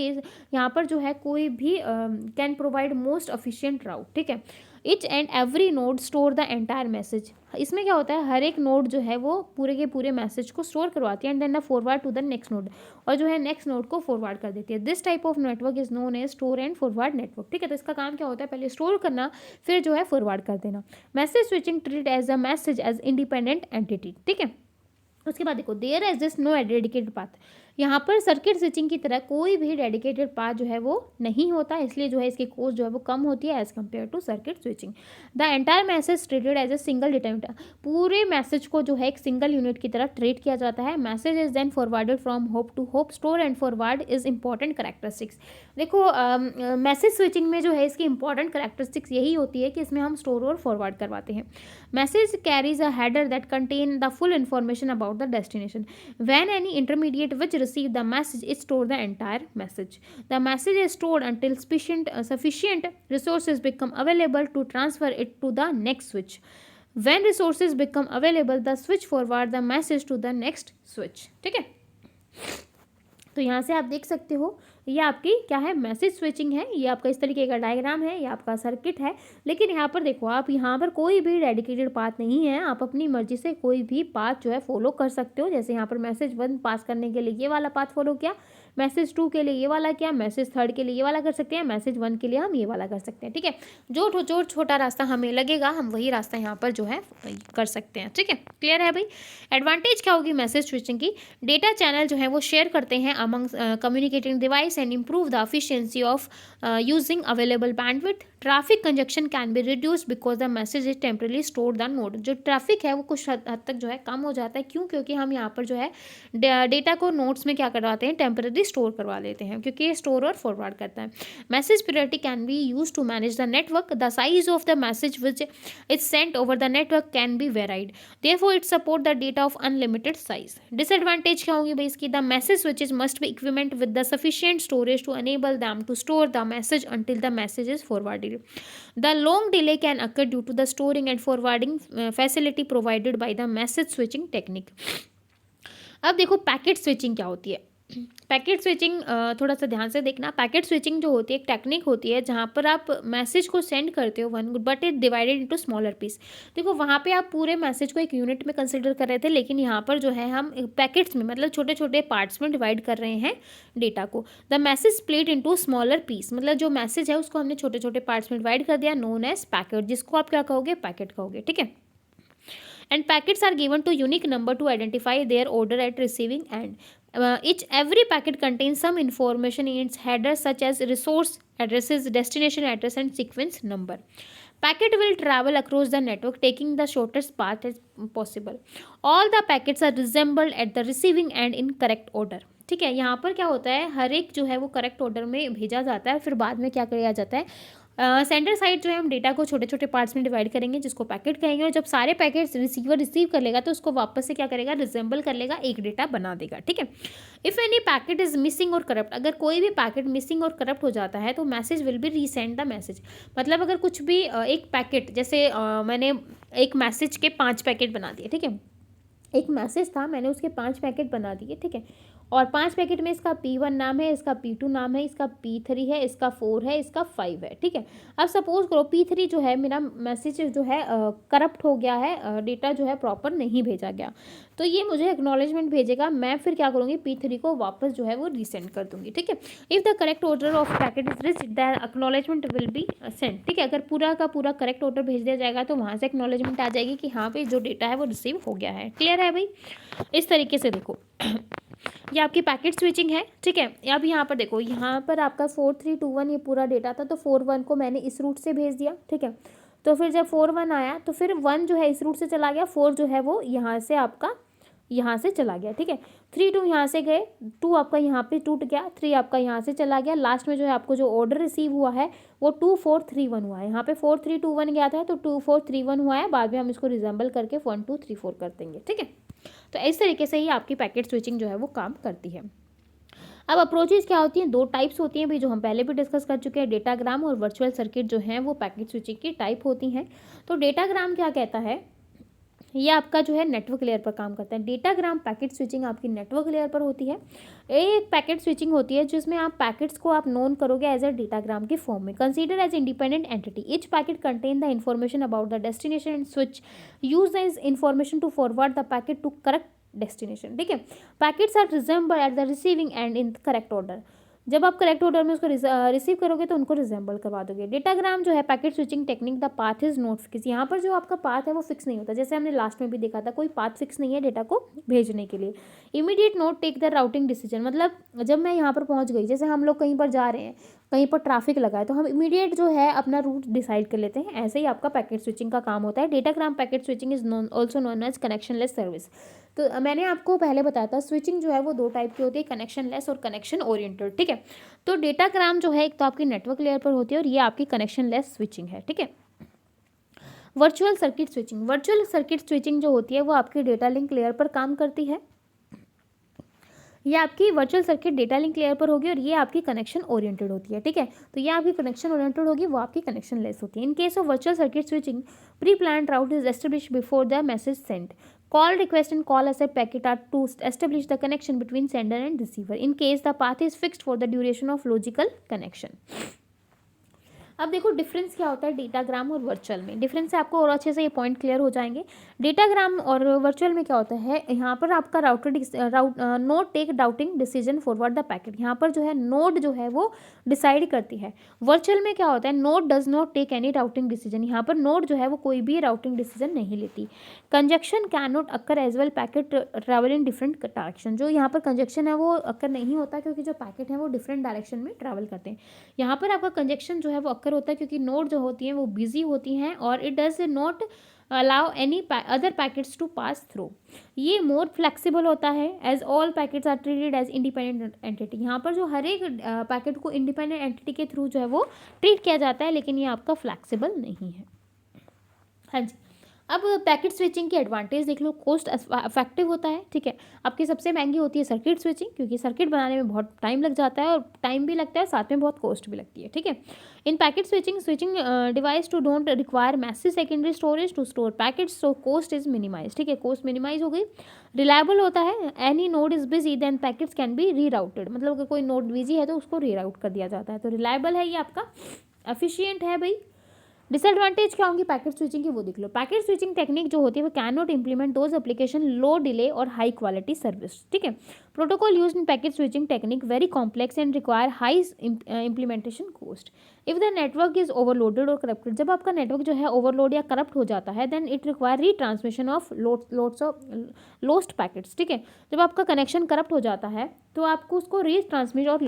यहाँ पर जो है कोई भी can provide most efficient route. ठीक है, each and every node store the entire message. इसमें क्या होता है, हर एक नोड जो है वो पूरे के पूरे मैसेज को स्टोर करवाती है and then the forward to the next node, और जो है नेक्स्ट नोड को फॉरवर्ड कर देती है। This type of network is known as store and forward network. ठीक है, तो इसका काम क्या होता है, पहले स्टोर करना फिर जो है फॉरवर्ड कर देना। Message switching treat as a message as independent entity. ठीक है, उसके बाद देखो there is this no dedicated path. यहाँ पर सर्किट स्विचिंग की तरह कोई भी डेडिकेटेड पाथ जो है वो नहीं होता, इसलिए जो है इसकी कॉस्ट जो है वो कम होती है as compare to circuit switching. The entire message treated as a single determinant. पूरे मैसेज को जो है एक सिंगल यूनिट की तरह ट्रीट किया जाता है। Message is then forwarded from hop to hop. Store and forward is important characteristics. देखो मैसेज स्विचिंग में जो है इसकी इंपॉर्टेंट करेक्टरिस्टिक्स यही होती है कि इसमें हम स्टोर और फॉरवर्ड करवाते हैं। Message carries a header that contain the full information about the destination. When any intermediate which receive the message, it store the entire message. The message is stored until sufficient resources become available to transfer it to the next switch. When resources become available, the switch forward the message to the next switch. ठीक है, तो यहाँ से आप देख सकते हो ये आपकी क्या है, मैसेज स्विचिंग है। ये आपका इस तरीके का डायग्राम है, ये आपका सर्किट है। लेकिन यहाँ पर देखो आप यहाँ पर कोई भी डेडिकेटेड पाथ नहीं है, आप अपनी मर्जी से कोई भी पाथ जो है फॉलो कर सकते हो। जैसे यहाँ पर मैसेज 1 पास करने के लिए ये वाला पाथ फॉलो किया, मैसेज 2 के लिए ये वाला किया, मैसेज 3 के लिए ये वाला कर सकते हैं, मैसेज 1 के लिए हम ये वाला कर सकते हैं। ठीक है, जो छोटा रास्ता हमें लगेगा हम वही रास्ता यहाँ पर जो है कर सकते हैं। ठीक है, क्लियर है भाई। एडवांटेज क्या होगी मैसेज स्विचिंग की, डेटा चैनल जो है वो शेयर करते हैं among communicating device and improve the efficiency of using available bandwidth. Traffic congestion can be reduced because the message is temporarily stored the node. जो ट्रैफिक है वो कुछ हद तक जो है कम हो जाता है। क्यों? क्योंकि हम यहाँ पर जो है डेटा को नोड्स में क्या करवाते हैं, टेम्पररी स्टोर करवा लेते हैं, क्योंकि ये स्टोर और फॉरवर्ड करता है। Message priority can be use to manage the network. The size of the message which is sent over the network can be varied, therefore it support the data of unlimited size. Disadvantage क्या होगी भाई इसकी, the message switches must be equipment with the sufficient storage to enable them to store the message until the message is forwarded. The long delay can occur due to the storing and forwarding facility provided by the message switching technique. अब देखो packet switching क्या होती है। Packet switching थोड़ा सा ध्यान से देखना। पैकेट स्विचिंग जो होती है एक टेक्निक होती है जहाँ पर आप मैसेज को सेंड करते हो one but it divided into smaller piece. देखो वहाँ पे आप पूरे मैसेज को एक यूनिट में कंसिडर कर रहे थे, लेकिन यहाँ पर जो है हम पैकेट्स में मतलब छोटे छोटे पार्ट्स में डिवाइड कर रहे हैं डेटा को। The message split into smaller piece, मतलब जो मैसेज है उसको हमने छोटे छोटे पार्ट्स में डिवाइड कर दिया, नोन एज पैकेट, जिसको आप क्या कहोगे, पैकेट कहोगे। ठीक है, and packets are given to unique number to identify their order at receiving end. Every packet contains some information in its header such as resource addresses, destination address and sequence number. Packet will travel across the network taking the shortest path as possible. All the packets are reassembled at the receiving end in correct order. ठीक है, यहाँ पर क्या होता है, हर एक जो है वो करेक्ट ऑर्डर में भेजा जाता है, फिर बाद में क्या किया जाता है, सेंटर साइड जो है हम डेटा को छोटे छोटे पार्ट्स में डिवाइड करेंगे जिसको पैकेट कहेंगे, और जब सारे पैकेट्स रिसीवर रिसीव कर लेगा तो उसको वापस से क्या करेगा, रिजेंबल कर लेगा, एक डेटा बना देगा। ठीक है, if any packet is missing और करप्ट, अगर कोई भी पैकेट मिसिंग और करप्ट हो जाता है तो message will be resend the message. मतलब अगर कुछ भी एक पैकेट, जैसे मैंने एक मैसेज के 5 पैकेट बना दिए, ठीक है, एक मैसेज था मैंने उसके 5 पैकेट बना दिए, ठीक है, और 5 पैकेट में इसका P1 नाम है, इसका P2 नाम है, इसका P3 है, इसका 4 है, इसका 5 है, ठीक है। अब सपोज करो P3 जो है मेरा मैसेज जो है करप्ट हो गया है, डेटा जो है प्रॉपर नहीं भेजा गया, तो ये मुझे एक्नॉलेजमेंट भेजेगा। मैं फिर क्या करूँगी, P3 को वापस जो है वो रीसेंड कर दूँगी, ठीक है। If the correct order of packet is reached the acknowledgement will be send, ठीक है। अगर पूरा का पूरा करेक्ट ऑर्डर भेज दिया जाएगा तो वहाँ से एक्नॉलेजमेंट आ जाएगी कि हाँ भाई जो डेटा है वो रिसीव हो गया है। क्लियर है भाई? इस तरीके से देखो ये आपकी पैकेट स्विचिंग है, ठीक है। अब यहाँ पर देखो, यहाँ पर आपका 4321 ये पूरा डेटा था, तो 41 को मैंने इस रूट से भेज दिया, ठीक है। तो फिर जब 41 आया तो फिर 1 जो है इस रूट से चला गया, 4 जो है वो यहाँ से आपका यहाँ से चला गया, ठीक है। 3 2 यहाँ से गए, 2 आपका यहाँ पे टूट गया, 3 आपका यहाँ से चला गया, लास्ट में जो है आपको जो ऑर्डर रिसीव हुआ है वो 2431 हुआ है। यहाँ पे 4321 गया था तो 2431 हुआ है, बाद में हम इसको रिजेंबल करके 1234 कर देंगे, ठीक है। तो इस तरीके से ही आपकी पैकेट स्विचिंग जो है वो काम करती है। अब अप्रोचेज क्या होती हैं, 2 टाइप्स होती हैं भी, जो हम पहले भी डिस्कस कर चुके हैं। डेटाग्राम और वर्चुअल सर्किट जो हैं वो पैकेट स्विचिंग की टाइप होती हैं। तो डेटाग्राम क्या कहता है, ये आपका जो है नेटवर्क लेयर पर काम करता है। डेटाग्राम पैकेट स्विचिंग आपकी नेटवर्क लेयर पर होती है। एक पैकेट स्विचिंग होती है जिसमें आप पैकेट्स को आप नोन करोगे एज अ डेटाग्राम के फॉर्म में। Consider as independent entity, each packet contain the information about the destination and switch use the information to forward the packet to correct destination, ठीक है। Packets are reassemble at the receiving end in correct order. जब आप correct order में उसको receive करोगे तो उनको resemble करवा दोगे। डेटाग्राम जो है packet switching technique, the path is not fix. यहाँ पर जो आपका पाथ है वो फिक्स नहीं होता, जैसे हमने लास्ट में भी देखा था, कोई पाथ फिक्स नहीं है डेटा को भेजने के लिए। Immediate node take the routing decision, मतलब जब मैं यहाँ पर पहुँच गई, जैसे हम लोग कहीं पर जा रहे हैं, कहीं पर ट्रैफिक लगा है, तो हम इमीडिएट जो है अपना रूट डिसाइड कर लेते हैं। ऐसे ही आपका पैकेट स्विचिंग का काम होता है। Datagram packet switching is also known as connectionless service. तो मैंने आपको पहले बताया था स्विचिंग जो है वो 2 टाइप की होती है, कनेक्शनलेस और कनेक्शन ओरिएंटेड, ठीक है। तो डेटाग्राम जो है एक तो आपकी नेटवर्क लेयर पर होती है और ये आपकी कनेक्शनलेस स्विचिंग है, ठीक है। Virtual circuit switching, virtual circuit switching जो होती है वो आपकी डेटा लिंक लेयर पर काम करती है। ये आपकी virtual circuit data link layer पर होगी और ये आपकी कनेक्शन ओरिएंटेड होती है, ठीक है। तो ये आपकी कनेक्शन ओरिएंटेड होगी, वो आपकी कनेक्शन लेस होती है। In case of virtual circuit switching, pre plan route is establish before the message sent. Call request and call accept packet are to establish the connection between sender and receiver. In case the path is fixed for the duration of logical connection. अब देखो difference क्या होता है datagram और virtual में। Difference से आपको और अच्छे से ये पॉइंट क्लियर हो जाएंगे। डेटाग्राम और वर्चुअल में क्या होता है, यहाँ पर आपका node take routing decision forward the packet. यहाँ पर जो है नोड जो है वो डिसाइड करती है। वर्चुअल में क्या होता है, node does not take any routing decision. यहाँ पर नोड जो है वो कोई भी राउटिंग डिसीजन नहीं लेती। Congestion can not occur as well, packet travel in different direction. जो यहाँ पर कंजक्शन है वो अक्कर नहीं होता क्योंकि जो पैकेट है वो डिफरेंट डायरेक्शन में ट्रैवल करते हैं। यहाँ पर आपका कंजक्शन जो है वो अक्कर होता है क्योंकि नोड जो होती हैं वो बिजी होती हैं और it does not allow any other packets to pass through. ये मोर फ्लेक्सिबल होता है as all packets are treated as independent entity. यहाँ पर जो हर एक पैकेट को इंडिपेंडेंट एंटिटी के थ्रू जो है वो ट्रीट किया जाता है, लेकिन ये आपका फ्लेक्सिबल नहीं है। हाँ जी, अब पैकेट स्विचिंग की एडवांटेज देख लो। कॉस्ट इफेक्टिव होता है, ठीक है। आपकी सबसे महंगी होती है सर्किट स्विचिंग, क्योंकि सर्किट बनाने में बहुत टाइम लग जाता है और टाइम भी लगता है, साथ में बहुत कॉस्ट भी लगती है, ठीक है। In packet switching device to don't require massive secondary storage to store packets, so cost is minimize, ठीक है। कॉस्ट मिनिमाइज हो गई। रिलायबल होता है, any node is busy then packets can be rerouted, मतलब अगर कोई नोड बिजी है तो उसको रीराउट कर दिया जाता है। तो रिलायबल है ये आपका, एफिशिएंट है भाई। डिसएडवांटेज क्या होंगी पैकेट स्विचिंग की वो देख लो। पैकेट स्विचिंग टेक्निक जो होती है वो can not implement those application low delay और हाई क्वालिटी सर्विस, ठीक है। Protocol use in packet switching technique very complex and require high implementation cost. If the network is overloaded और corrupted, जब आपका नेटवर्क जो है ओवरलोड या corrupt हो जाता है, then it require retransmission of loads of lost packets, ठीक है। जब आपका कनेक्शन करप्ट हो जाता है तो आपको उसको रीट्रांसमिट और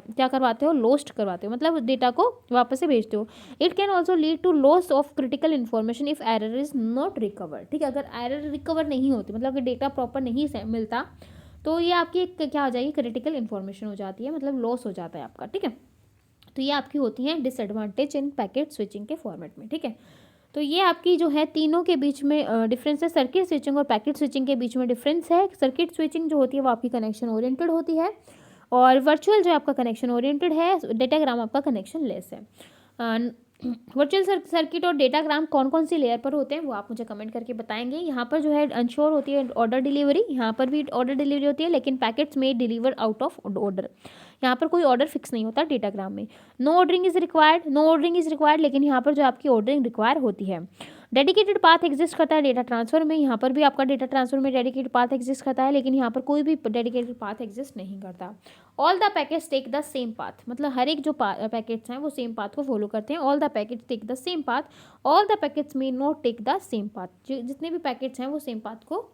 क्या करवाते हो, लोस्ट करवाते हो, मतलब डेटा को वापस से भेजते हो। It can also lead to loss of critical information if error is not recover, ठीक है। अगर एरर रिकवर नहीं होती, मतलब अगर डेटा प्रॉपर नहीं मिलता, तो ये आपकी एक क्या हो जाएगी, क्रिटिकल इन्फॉर्मेशन हो जाती है, मतलब लॉस हो जाता है आपका, ठीक है। तो ये आपकी होती हैं डिसएडवांटेज इन पैकेट स्विचिंग के फॉर्मेट में, ठीक है। तो ये आपकी जो है तीनों के बीच में डिफरेंस है। सर्किट स्विचिंग और पैकेट स्विचिंग के बीच में डिफरेंस है। सर्किट स्विचिंग जो होती है वो आपकी कनेक्शन ओरिएंटेड होती है और वर्चुअल जो आपका कनेक्शन ओरिएंटेड है। डेटाग्राम आपका कनेक्शन लेस है। वर्चुअल सर्किट और डेटाग्राम कौन कौन सी लेयर पर होते हैं वो आप मुझे कमेंट करके बताएंगे। यहाँ पर जो है अनश्योर होती है ऑर्डर डिलीवरी, यहाँ पर भी ऑर्डर डिलीवरी होती है, लेकिन पैकेट्स में डिलीवर आउट ऑफ ऑर्डर, यहाँ पर कोई ऑर्डर फिक्स नहीं होता डेटाग्राम में। No ordering is required, no ordering is required, लेकिन यहाँ पर जो आपकी ऑर्डरिंग रिक्वायर होती है। डेडिकेटेड पाथ एग्जिस्ट करता है डेटा ट्रांसफर में, यहाँ पर भी आपका डेटा ट्रांसफर में डेडिकेटेड पाथ एग्जिस्ट करता है, लेकिन यहाँ पर कोई भी डेडिकेटेड पाथ एग्जिस्ट नहीं करता। All the packets take the same path, मतलब हर एक जो पैकेट्स हैं वो सेम पाथ को फॉलो करते हैं। All the packets take the same path, all the packets may not take the same path, जितने भी पैकेट्स हैं वो सेम पाथ को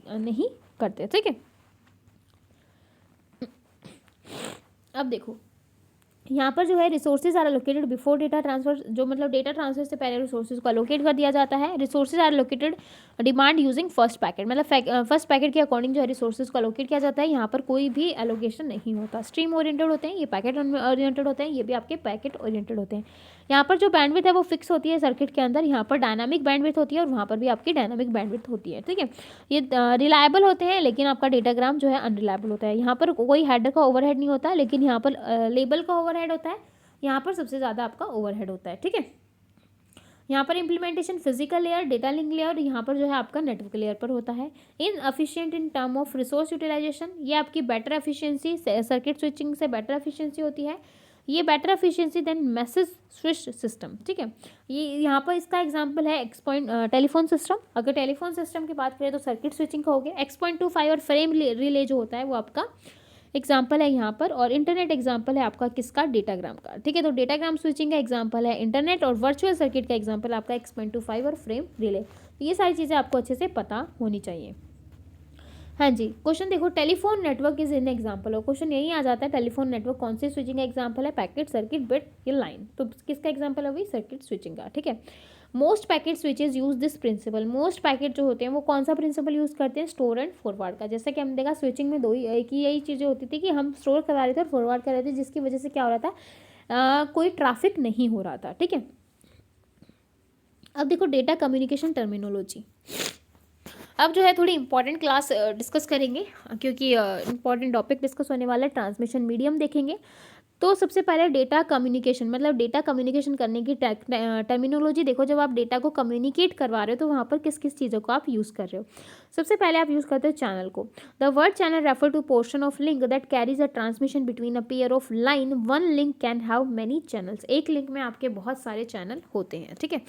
नहीं करते। ठीक है, अब देखो यहाँ पर जो है resources are allocated before data transfer, जो मतलब डेटा ट्रांसफर से पहले रिसोर्सेज को एलोकेट कर दिया जाता है। Resources are allocated demand using first packet, मतलब फर्स्ट पैकेट के अकॉर्डिंग जो है रिसोर्सेज को एलोकेट किया जाता है। यहाँ पर कोई भी एलोकेशन नहीं होता। स्ट्रीम ओरिएंटेड होते हैं, ये पैकेट ओरिएंटेड होते हैं, ये भी आपके पैकेट ओरिएंटेड होते हैं। यहाँ पर जो बैंडविड्थ है वो फिक्स होती है सर्किट के अंदर, यहाँ पर डायनामिक बैंडविड्थ होती है और वहाँ पर भी आपकी डायनामिक बैंडविड्थ होती है। ठीक है, ये रिलायबल होते हैं, लेकिन आपका डेटाग्राम जो है अनरिलायबल होता है। यहाँ पर कोई हेडर का ओवरहेड नहीं होता, लेकिन यहाँ पर लेबल का ओवरहेड होता है, यहाँ पर सबसे ज़्यादा आपका ओवरहेड होता है। ठीक है, यहाँ पर implementation physical layer, data link layer, यहाँ पर जो है आपका नेटवर्क लेयर पर होता है। In efficient in term of resource utilization, ये आपकी बेटर एफिशिएंसी, सर्किट स्विचिंग से बेटर एफिशिएंसी होती है। ये better efficiency than message switch system. ठीक है, ये यहाँ पर इसका एग्जांपल है एक्सपॉइंट टेलीफोन सिस्टम। अगर टेलीफोन सिस्टम की बात करें तो सर्किट स्विचिंग का हो गया। X.25 और फ्रेम रिले जो होता है वो आपका एग्जाम्पल है यहाँ पर, और इंटरनेट एग्जाम्पल है आपका किसका, डेटाग्राम का। ठीक है, तो डेटाग्राम स्विचिंग का एग्जाम्पल है इंटरनेट, और वर्चुअल सर्किट का एग्जाम्पल आपका X.25 और फ्रेम रिले। तो ये सारी चीज़ें आपको अच्छे से पता होनी चाहिए। हाँ जी, क्वेश्चन देखो, telephone network is in example, और क्वेश्चन यही आ जाता है टेलीफोन नेटवर्क कौन से स्विचिंग का एग्जाम्पल है, पैकेट, सर्किट, बिट या लाइन। तो किसका एग्जाम्पल है, वही सर्किट स्विचिंग का। ठीक है, most packet switches use this principle, most packet जो होते हैं वो कौन सा प्रिंसिपल यूज करते हैं, स्टोर एंड फॉरवर्ड का। जैसे कि हमने देखा स्विचिंग में दो ही एक ही यही चीज़ें होती थी कि हम स्टोर करा रहे थे और फॉरवर्ड कर रहे थे, जिसकी वजह से क्या हो रहा था, कोई ट्रैफिक नहीं हो रहा था। ठीक है, अब देखो डेटा कम्युनिकेशन टर्मिनोलॉजी। अब जो है थोड़ी इंपॉर्टेंट क्लास डिस्कस करेंगे, क्योंकि इंपॉर्टेंट टॉपिक डिस्कस होने वाला है। ट्रांसमिशन मीडियम देखेंगे। तो सबसे पहले डेटा कम्युनिकेशन, मतलब डेटा कम्युनिकेशन करने की टर्मिनोलॉजी देखो। जब आप डेटा को कम्युनिकेट करवा रहे हो तो वहाँ पर किस किस चीज़ों को आप यूज़ कर रहे हो। सबसे पहले आप यूज़ करते हो चैनल को। The word channel refer to portion of link that carries a transmission between a pair of line. One link can have many channels, एक लिंक में आपके बहुत सारे चैनल होते हैं। ठीक है,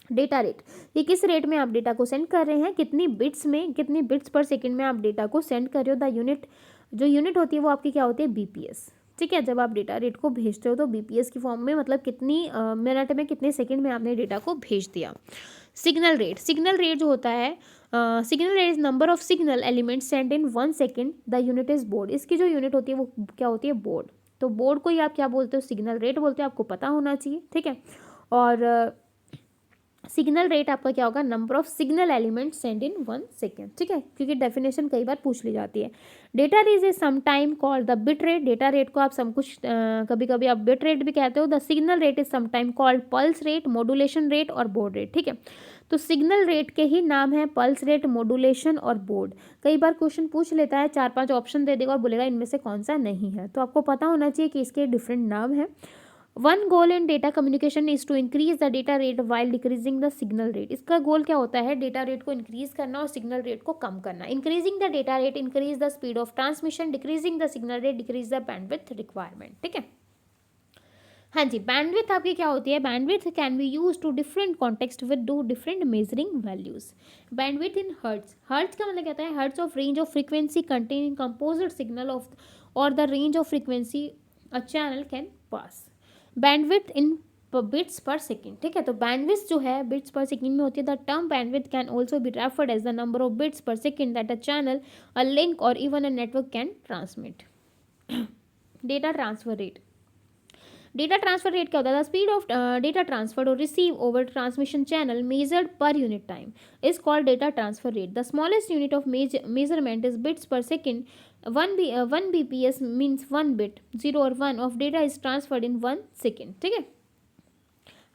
डेटा रेट, ये किस रेट में आप डेटा को सेंड कर रहे हैं, कितनी बिट्स में, कितनी बिट्स पर सेकंड में आप डेटा को सेंड कर रहे हो। द यूनिट, जो यूनिट होती है वो आपकी क्या होती है, बीपीएस। ठीक है, जब आप डेटा रेट को भेजते हो तो बीपीएस की फॉर्म में, मतलब कितनी मिनट में, कितने सेकंड में आपने डेटा को भेज दिया। सिग्नल रेट, सिग्नल रेट जो होता है, signal rate is number of signal element send in 1 second. The unit is board, इसकी जो यूनिट होती है वो क्या होती है, बोर्ड। तो बोर्ड को ही आप क्या बोलते हो, सिग्नल रेट बोलते हो, आपको पता होना चाहिए। ठीक है, और सिग्नल रेट आपका क्या होगा, number of signal element send in 1 second. ठीक है, क्योंकि डेफिनेशन कई बार पूछ ली जाती है। Data rate is sometime called the bit rate, data rate को आप सब कुछ कभी कभी आप बिट रेट भी कहते हो। The signal rate is sometime called pulse rate, modulation rate और बोर्ड रेट। ठीक है, तो सिग्नल रेट के ही नाम है पल्स रेट, मॉड्यूलेशन और बोर्ड। कई बार क्वेश्चन पूछ लेता है, 4-5 ऑप्शन दे देगा और बोलेगा इनमें से कौन सा नहीं है, तो आपको पता होना चाहिए कि इसके डिफरेंट नाम है। One goal in data communication is to increase the data rate while decreasing the signal rate. इसका गोल क्या होता है, डेटा रेट को इंक्रीज करना और सिग्नल रेट को कम करना। Increasing the data rate increase the speed of transmission, decreasing the signal rate decrease the bandwidth requirement. ठीक है, हाँ जी, बैंडविड्थ आपकी क्या होती है, bandwidth can be use two different context with two different measuring values. Bandwidth in hertz, hertz का मतलब कहता है hertz of range of frequency containing composite signal of or the range of frequency a channel can pass. Bandwidth in bits per second. ठीक है, तो bandwidth जो है bits per second में होती है। The term bandwidth can also be referred as the number of bits per second that a channel, a link or even a network can transmit. Data transfer rate, data transfer rate क्या होता है, the speed of data transferred or receive over transmission channel measured per unit time is called data transfer rate. The smallest unit of measurement is bits per second. 1 bps means 1 bit, 0 और 1 of data is transferred in 1 second. ठीक है,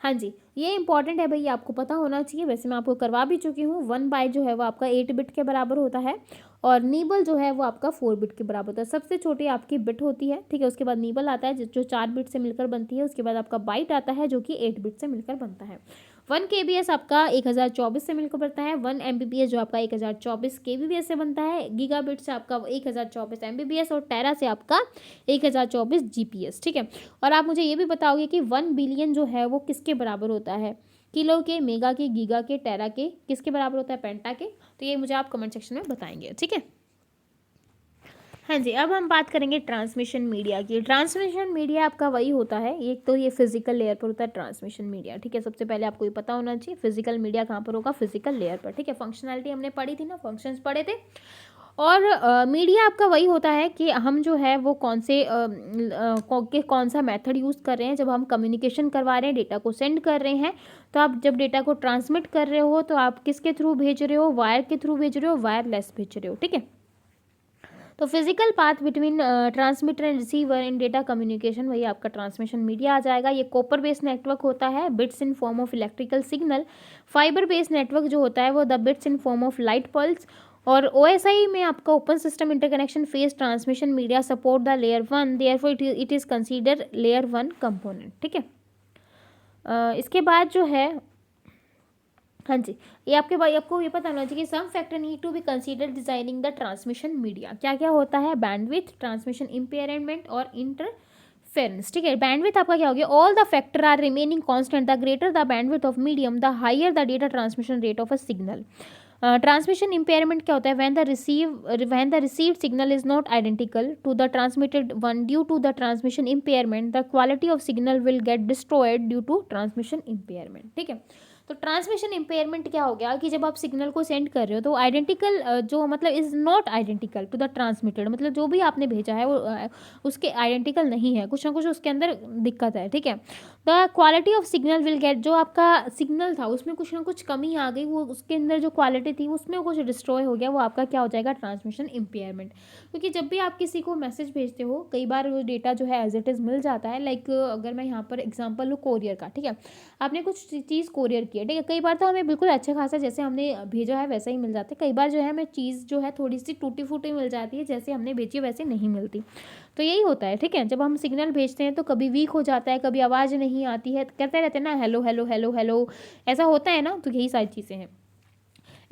हाँ जी, ये important है भाई, आपको पता होना चाहिए। वैसे मैं आपको करवा भी चुकी हूँ। 1 बाय जो है वो आपका 8 बिट के बराबर होता है, और नीबल जो है वो आपका 4 बिट के बराबर होता है। सबसे छोटी आपकी बिट होती है, ठीक है। उसके बाद नीबल आता है जो 4 बिट से मिलकर बनती है। उसके बाद आपका बाइट आता है जो कि 8 बिट से मिलकर बनता है। 1 kbs आपका 1024 से मिलकर बनता है। 1 mbps जो आपका 1024 kbps से बनता है। गीगाबिट से आपका 1024 mbps और टेरा से आपका 1024 gps, ठीक है। और आप मुझे ये भी बताओगे कि 1 बिलियन जो है वो किसके बराबर होता है? किलो के, मेगा के, गीगा के, टेरा के, किसके बराबर होता है? पेंटा के। तो ये मुझे आप कमेंट सेक्शन में बताएंगे, ठीक है। हाँ जी, अब हम बात करेंगे ट्रांसमिशन मीडिया की। ट्रांसमिशन मीडिया आपका वही होता है, एक तो ये फिजिकल लेयर पर होता है ट्रांसमिशन मीडिया, ठीक है। सबसे पहले आपको ये पता होना चाहिए फिजिकल मीडिया कहाँ पर होगा, फिजिकल लेयर पर, ठीक है। फंक्शनैलिटी हमने पढ़ी थी ना, फंक्शंस पढ़े थे। और मीडिया आपका वही होता है कि हम जो है वो कौन सा मेथड यूज़ कर रहे हैं। जब हम कम्युनिकेशन करवा रहे हैं, डेटा को सेंड कर रहे हैं, तो आप जब डेटा को ट्रांसमिट कर रहे हो तो आप किसके थ्रू भेज रहे हो? वायर के थ्रू भेज रहे हो, वायरलेस भेज रहे हो, ठीक है। तो physical path between transmitter and receiver in data communication, वही आपका ट्रांसमिशन मीडिया आ जाएगा। ये कॉपर बेस्ड नेटवर्क होता है, bits in form of electrical signal. Fibre based network जो होता है वो the bits in form of light pulse. और OSI में आपका open system interconnection phase transmission media support the layer 1, therefore it is consider layer 1 component, ठीक है। इसके बाद जो है, हाँ जी, ये आपको ये पता होना चाहिए कि some factor need to be consider designing the transmission media. क्या क्या होता है? बैंडविड्थ, ट्रांसमिशन इम्पेयरमेंट और इंटरफेरेंस, ठीक है। बैंडविड्थ आपका क्या हो गया? All the factor are remaining constant, the greater the bandwidth of medium the higher the data transmission rate of a signal. Transmission impairment क्या होता है? When the received signal is not identical to the transmitted one due to the transmission impairment, the quality of signal will get destroyed due to transmission impairment, ठीक है। तो transmission impairment क्या हो गया कि जब आप सिग्नल को सेंड कर रहे हो तो आइडेंटिकल जो मतलब is not identical to the transmitted, मतलब जो भी आपने भेजा है वो उसके आइडेंटिकल नहीं है, कुछ ना कुछ उसके अंदर दिक्कत है, ठीक है। The quality of signal will gate, जो आपका सिग्नल था उसमें कुछ ना कुछ कमी आ गई, वो उसके अंदर जो क्वालिटी थी उसमें कुछ डिस्ट्रॉय हो गया, वो आपका क्या हो जाएगा? Transmission impairment. क्योंकि जब भी आप किसी को मैसेज भेजते हो, कई बार वो डेटा जो है एज इट इज़ मिल जाता है। लाइक अगर मैं यहाँ पर एग्जाम्पल लूँ कोरियर का, ठीक है, आपने कुछ चीज़ कोरियर की है, ठीक है। कई बार तो हमें बिल्कुल अच्छा खासा जैसे हमने भेजा है वैसा ही मिल जाता है। कई बार जो है हमें चीज़ जो है थोड़ी सी टूटी फूटी मिल जाती है, जैसे हमने भेजी है वैसे नहीं मिलती। तो यही होता है, ठीक है। जब हम सिग्नल भेजते हैं तो कभी वीक हो जाता है, कभी आवाज़ नहीं आती है, कहते रहते हैं ना हेलो हेलो हेलो हेलो, ऐसा होता है ना। तो यही सारी चीज़ें हैं।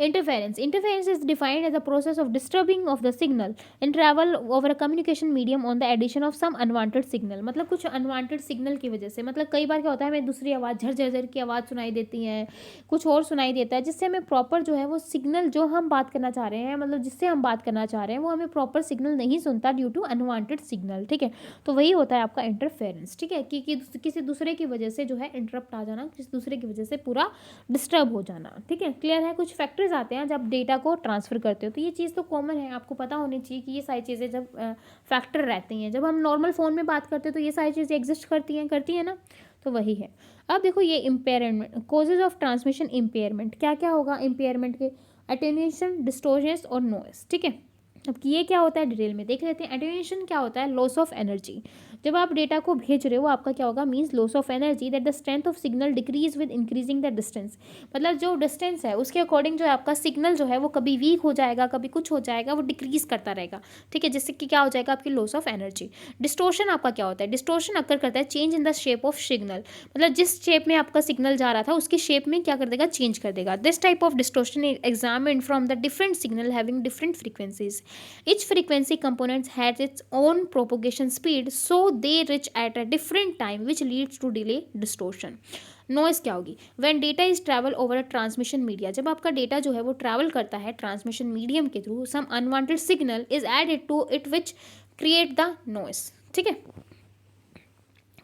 Interference is defined as a process of disturbing of the signal in travel over a communication medium on the addition of some unwanted signal। मतलब कुछ unwanted signal की वजह से, मतलब कई बार क्या होता है हमें दूसरी आवाज़, झर की आवाज़ सुनाई देती है, कुछ और सुनाई देता है, जिससे हमें प्रॉपर जो है वो सिग्नल जो हम बात करना चाह रहे हैं, मतलब जिससे हम बात करना चाह रहे हैं वो हमें प्रॉपर सिग्नल नहीं सुनता ड्यू टू अनवांटेड सिग्नल, ठीक है। तो वही होता है आपका इंटरफेरेंस, ठीक है, कि किसी दूसरे की वजह से जो है इंटरप्ट आ जाना, किसी दूसरे की वजह से पूरा डिस्टर्ब हो जाना, ठीक है। क्लियर है? कुछ फैक्टर्स आते हैं जब डेटा को ट्रांसफ़र करते हो, तो ये चीज़ तो कॉमन है, आपको पता होनी चाहिए कि ये सारी चीज़ें जब फैक्टर रहती हैं, जब हम नॉर्मल फ़ोन में बात करते हैं तो ये सारी चीज़ें एग्जिस्ट करती हैं ना। तो वही है। अब देखो ये impairment, causes of transmission impairment, क्या क्या होगा इम्पेयरमेंट के? अटेन्यूएशन, डिस्टॉर्शंस और नॉइस, ठीक है। अब ये क्या होता है डिटेल में देख लेते हैं। अटेन्यूएशन क्या होता है? Loss of energy. जब आप डेटा को भेज रहे हो आपका क्या होगा? Means loss of energy, that the strength of signal decrease with increasing the distance. मतलब जो डिस्टेंस है उसके अकॉर्डिंग जो है आपका सिग्नल जो है वो कभी वीक हो जाएगा, कभी कुछ हो जाएगा, वो डिक्रीज करता रहेगा, ठीक है, जिससे कि क्या हो जाएगा? आपकी लॉस ऑफ एनर्जी। डिस्टोर्शन आपका क्या होता है? डिस्टोर्शन अक्कर करता है change in the shape of signal, मतलब जिस शेप में आपका सिग्नल जा रहा था उसकी शेप में क्या कर देगा? चेंज कर देगा। This type of distortion is examined from the different signal having different frequencies. Each frequency component has its own propagation speed, so they reach at a different time, which leads to delay distortion. Noise क्या होगी? When data is travel over a transmission media, जब आपका data जो है वो travel करता है transmission medium के through, some unwanted signal is added to it which create the noise, ठीक है।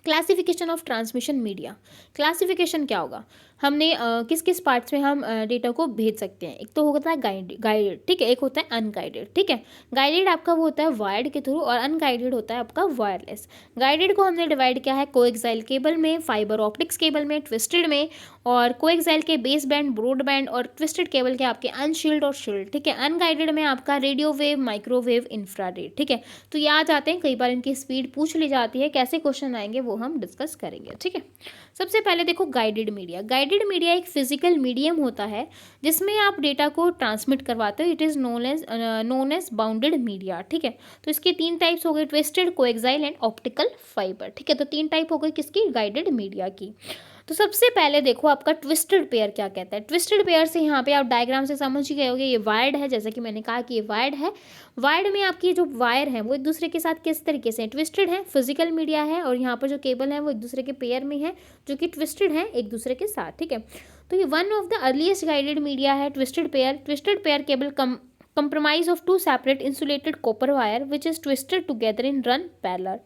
Classification of transmission media, classification क्या होगा? हमने किस किस पार्ट्स में हम डेटा को भेज सकते हैं? एक तो होता है गाइडेड, ठीक है, एक होता है अनगाइडेड, ठीक है। गाइडेड आपका वो होता है वायर्ड के थ्रू और अनगाइडेड होता है आपका वायरलेस। गाइडेड को हमने डिवाइड किया है कोएक्साइल केबल में, फाइबर ऑप्टिक्स केबल में, ट्विस्टेड में, और कोएक्साइल के बेस बैंड, ब्रॉडबैंड, और ट्विस्टेड केबल के आपके अनशील्ड और शील्ड, ठीक है। अनगाइडेड में आपका रेडियो वेव, माइक्रोवेव, इंफ्रारेड, ठीक है। तो ये आ जाते हैं, कई बार इनकी स्पीड पूछ ली जाती है, कैसे क्वेश्चन आएंगे वो वो हम डिस्कस करेंगे, ठीक है। सबसे पहले देखो गाइडेड मीडिया। गाइडेड मीडिया एक फिजिकल मीडियम होता है जिसमें आप डेटा को ट्रांसमिट करवाते हो। It is known as bounded media, ठीक है। तो इसके 3 टाइप्स हो गए, twisted, coaxial and optical fibre, ठीक है। तो 3 टाइप हो गई किसकी, गाइडेड मीडिया की। तो सबसे पहले देखो आपका ट्विस्टेड पेयर क्या कहता है। ट्विस्टेड पेयर से यहाँ पे आप डायग्राम से समझ ही गए होगे, ये वायर्ड है, जैसा कि मैंने कहा कि ये वायर्ड है। वायर्ड में आपकी जो वायर है वो एक दूसरे के साथ किस तरीके से ट्विस्टेड है, फिजिकल मीडिया है, और यहाँ पर जो केबल है वो एक दूसरे के पेयर में है जो कि ट्विस्टेड है एक दूसरे के साथ, ठीक है। तो ये one of the earliest guided media है twisted pair. Twisted pair cable comprise of 2 separate insulated copper wire which is twisted together and run parallel.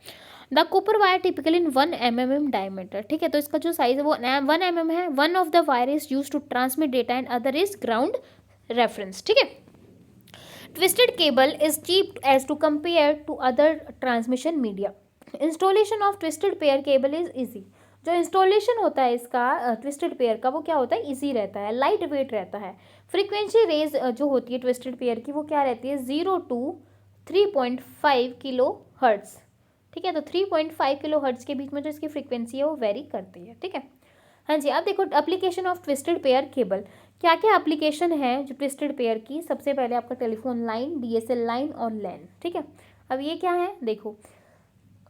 The copper wire typical in 1 mm diameter, ठीक है। तो इसका जो size है वो 1 mm है। One of the wire is use to transmit data and other is ground reference, ठीक है। Twisted cable is cheap as to compare to other transmission media. Installation of twisted pair cable is easy. जो installation होता है इसका twisted pair का वो क्या होता है, इजी रहता है, लाइट वेट रहता है। फ्रीक्वेंसी रेंज जो होती है ट्विस्टेड पेयर की वो क्या रहती है, 0 to 3.5 किलो हर्ट्ज, ठीक है। तो 3.5 किलो हर्ट्ज के बीच में जो इसकी फ्रीक्वेंसी है वो वेरी करती है, ठीक है। हाँ जी, अब देखो application of twisted pair cable, क्या क्या एप्लीकेशन है जो ट्विस्टेड पेयर की। सबसे पहले आपका टेलीफोन लाइन, डीएसएल लाइन और लैन, ठीक है। अब ये क्या है, देखो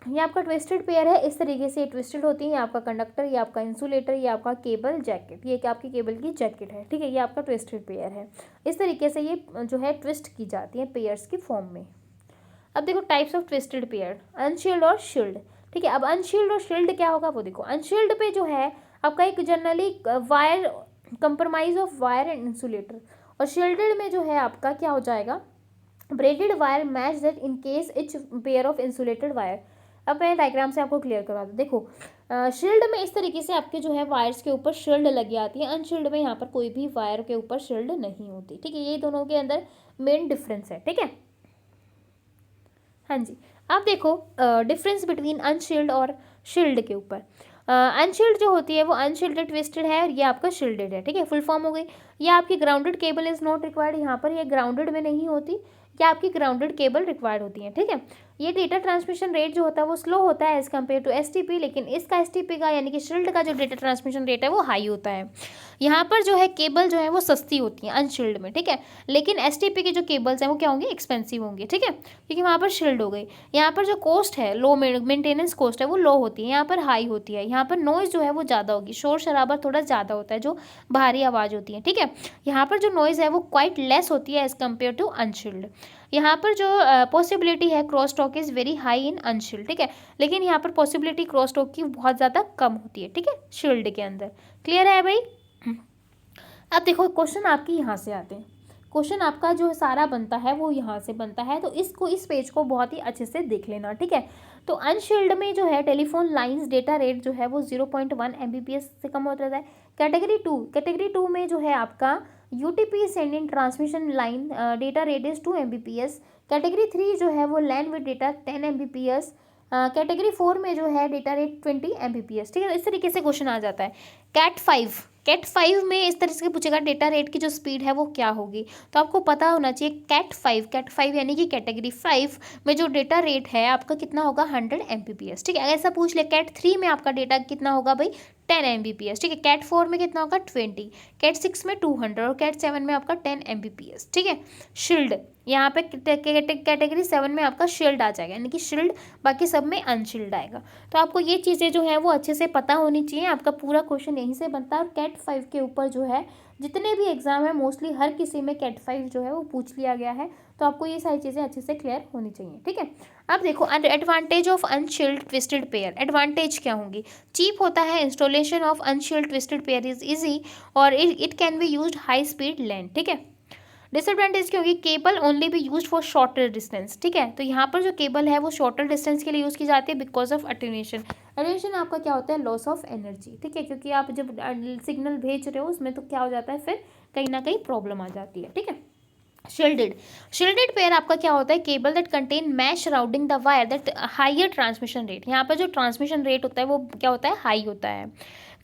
ये आपका ट्विस्टेड पेयर है, इस तरीके से ट्विस्टेड होती है। ये आपका कंडक्टर, ये आपका इंसुलेटर, ये आपका केबल जैकेट, ये आपकी केबल की जैकेट है, ठीक है। ये आपका ट्विस्टेड पेयर है। इस तरीके से ये जो है ट्विस्ट की जाती है पेयर्स की फॉर्म में। अब देखो टाइप्स ऑफ ट्विस्टेड पेयर, अनशील्ड और शील्ड, ठीक है। अब अनशील्ड और शील्ड क्या होगा वो देखो। अनशील्ड पे जो है आपका एक generally wire compromise of wire and insulator, और शील्डेड में जो है आपका क्या हो जाएगा, braided wire mesh that encase each pair of insulated wire. अब मैं डायग्राम से आपको क्लियर करवा दूँ। देखो शील्ड में इस तरीके से आपके जो है वायर्स के ऊपर शील्ड लगी आती है। अनशील्ड में यहाँ पर कोई भी वायर के ऊपर शील्ड नहीं होती, ठीक है। ये दोनों के अंदर मेन डिफरेंस है, ठीक है। हाँ जी, अब देखो डिफरेंस बिटवीन अनशील्ड और शील्ड के ऊपर। अनशील्ड जो होती है वो अनशील्डेड ट्विस्टेड है और ये आपका शील्डेड है, ठीक है। फुल फॉर्म हो गई। ये आपकी grounded cable is not required, यहाँ पर ये ग्राउंडेड में नहीं होती, ये आपकी ग्राउंडेड केबल रिक्वायर्ड होती है, ठीक है। ये डेटा ट्रांसमिशन रेट जो होता है वो स्लो होता है एज कम्पेयर टू एसटीपी, लेकिन इसका एसटीपी का यानी कि शील्ड का जो डेटा ट्रांसमिशन रेट है वो हाई होता है। यहाँ पर जो है केबल जो है वो सस्ती होती है अनशील्ड में, ठीक है। लेकिन एसटीपी की जो केबल्स हैं वो क्या होंगी, एक्सपेंसिव होंगी, ठीक है, क्योंकि वहाँ पर शील्ड हो गई। यहाँ पर जो कॉस्ट है, लो मेंटेनेंस कॉस्ट है वो लो होती है, यहाँ पर हाई होती है। यहाँ पर नॉइज़ जो है वो ज़्यादा होगी, शोर शराबा थोड़ा ज़्यादा होता है, जो भारी आवाज़ होती है, ठीक है। यहाँ पर जो नॉइज़ है वो क्वाइट लेस होती है एज कम्पेयर टू अनशील्ड। यहाँ पर जो पॉसिबिलिटी है crosstalk is very high in unshielded, ठीक है। लेकिन यहाँ पर पॉसिबिलिटी क्रॉस टॉक की बहुत ज़्यादा कम होती है, ठीक है, शील्ड के अंदर। क्लियर है भाई। अब देखो क्वेश्चन आपके यहाँ से आते हैं। क्वेश्चन आपका जो सारा बनता है वो यहाँ से बनता है, तो इस पेज को बहुत ही अच्छे से देख लेना, ठीक है। तो अनशील्ड में जो है टेलीफोन लाइंस डेटा रेट जो है वो 0.1 Mbps से कम होता है। कैटेगरी टू में जो है आपका UTP sending transmission line data rate is 2 Mbps। Category 3 जो है वो लैन विद डेटा 10 Mbps। कैटेगरी 4 में जो है डेटा रेट 20 Mbps, ठीक है। इस तरीके से क्वेश्चन आ जाता है। कैट 5 में इस तरह से पूछेगा डेटा रेट की जो स्पीड है वो क्या होगी, तो आपको पता होना चाहिए कैट 5 यानी कि कैटेगरी 5 में जो डेटा रेट है आपका कितना होगा, 100 Mbps, ठीक है। ऐसा पूछ ले कैट 3 में आपका डेटा कितना होगा भाई, 10 Mbps, ठीक है। कैट 4 में कितना होगा, 20। कैट 6 में 200 और कैट 7 में आपका 10 Mbps, ठीक है। शील्ड यहाँ पे कैटेगरी 7 में आपका शील्ड आ जाएगा, यानी कि शील्ड, बाकी सब में अनशील्ड आएगा। तो आपको ये चीज़ें जो है वो अच्छे से पता होनी चाहिए। आपका पूरा क्वेश्चन यहीं से बनता है, और कैट 5 के ऊपर जो है जितने भी एग्जाम है मोस्टली हर किसी में कैट 5 जो है वो पूछ लिया गया है। तो आपको ये सारी चीज़ें अच्छे से क्लियर होनी चाहिए, ठीक है। अब देखो advantage of unshielded twisted pair. Advantage क्या होंगी, चीप होता है, installation of unshielded twisted pair is easy, और it can be used high speed LAN, ठीक है। डिसएडवांटेज क्या होगी, cable only be use for shorter distance, ठीक है। तो यहाँ पर जो केबल है वो शॉर्टर डिस्टेंस के लिए यूज़ की जाती है बिकॉज ऑफ अटेन्यूएशन। अटेन्यूएशन आपका क्या होता है, लॉस ऑफ एनर्जी, ठीक है, क्योंकि आप जब सिग्नल भेज रहे हो उसमें तो क्या हो जाता है, फिर कहीं ना कहीं प्रॉब्लम आ जाती है, ठीक है। शील्डेड पेयर आपका क्या होता है, cable that contain mesh surrounding the wire that higher transmission rate. यहाँ पर जो ट्रांसमिशन रेट होता है वो क्या होता है, हाई होता है।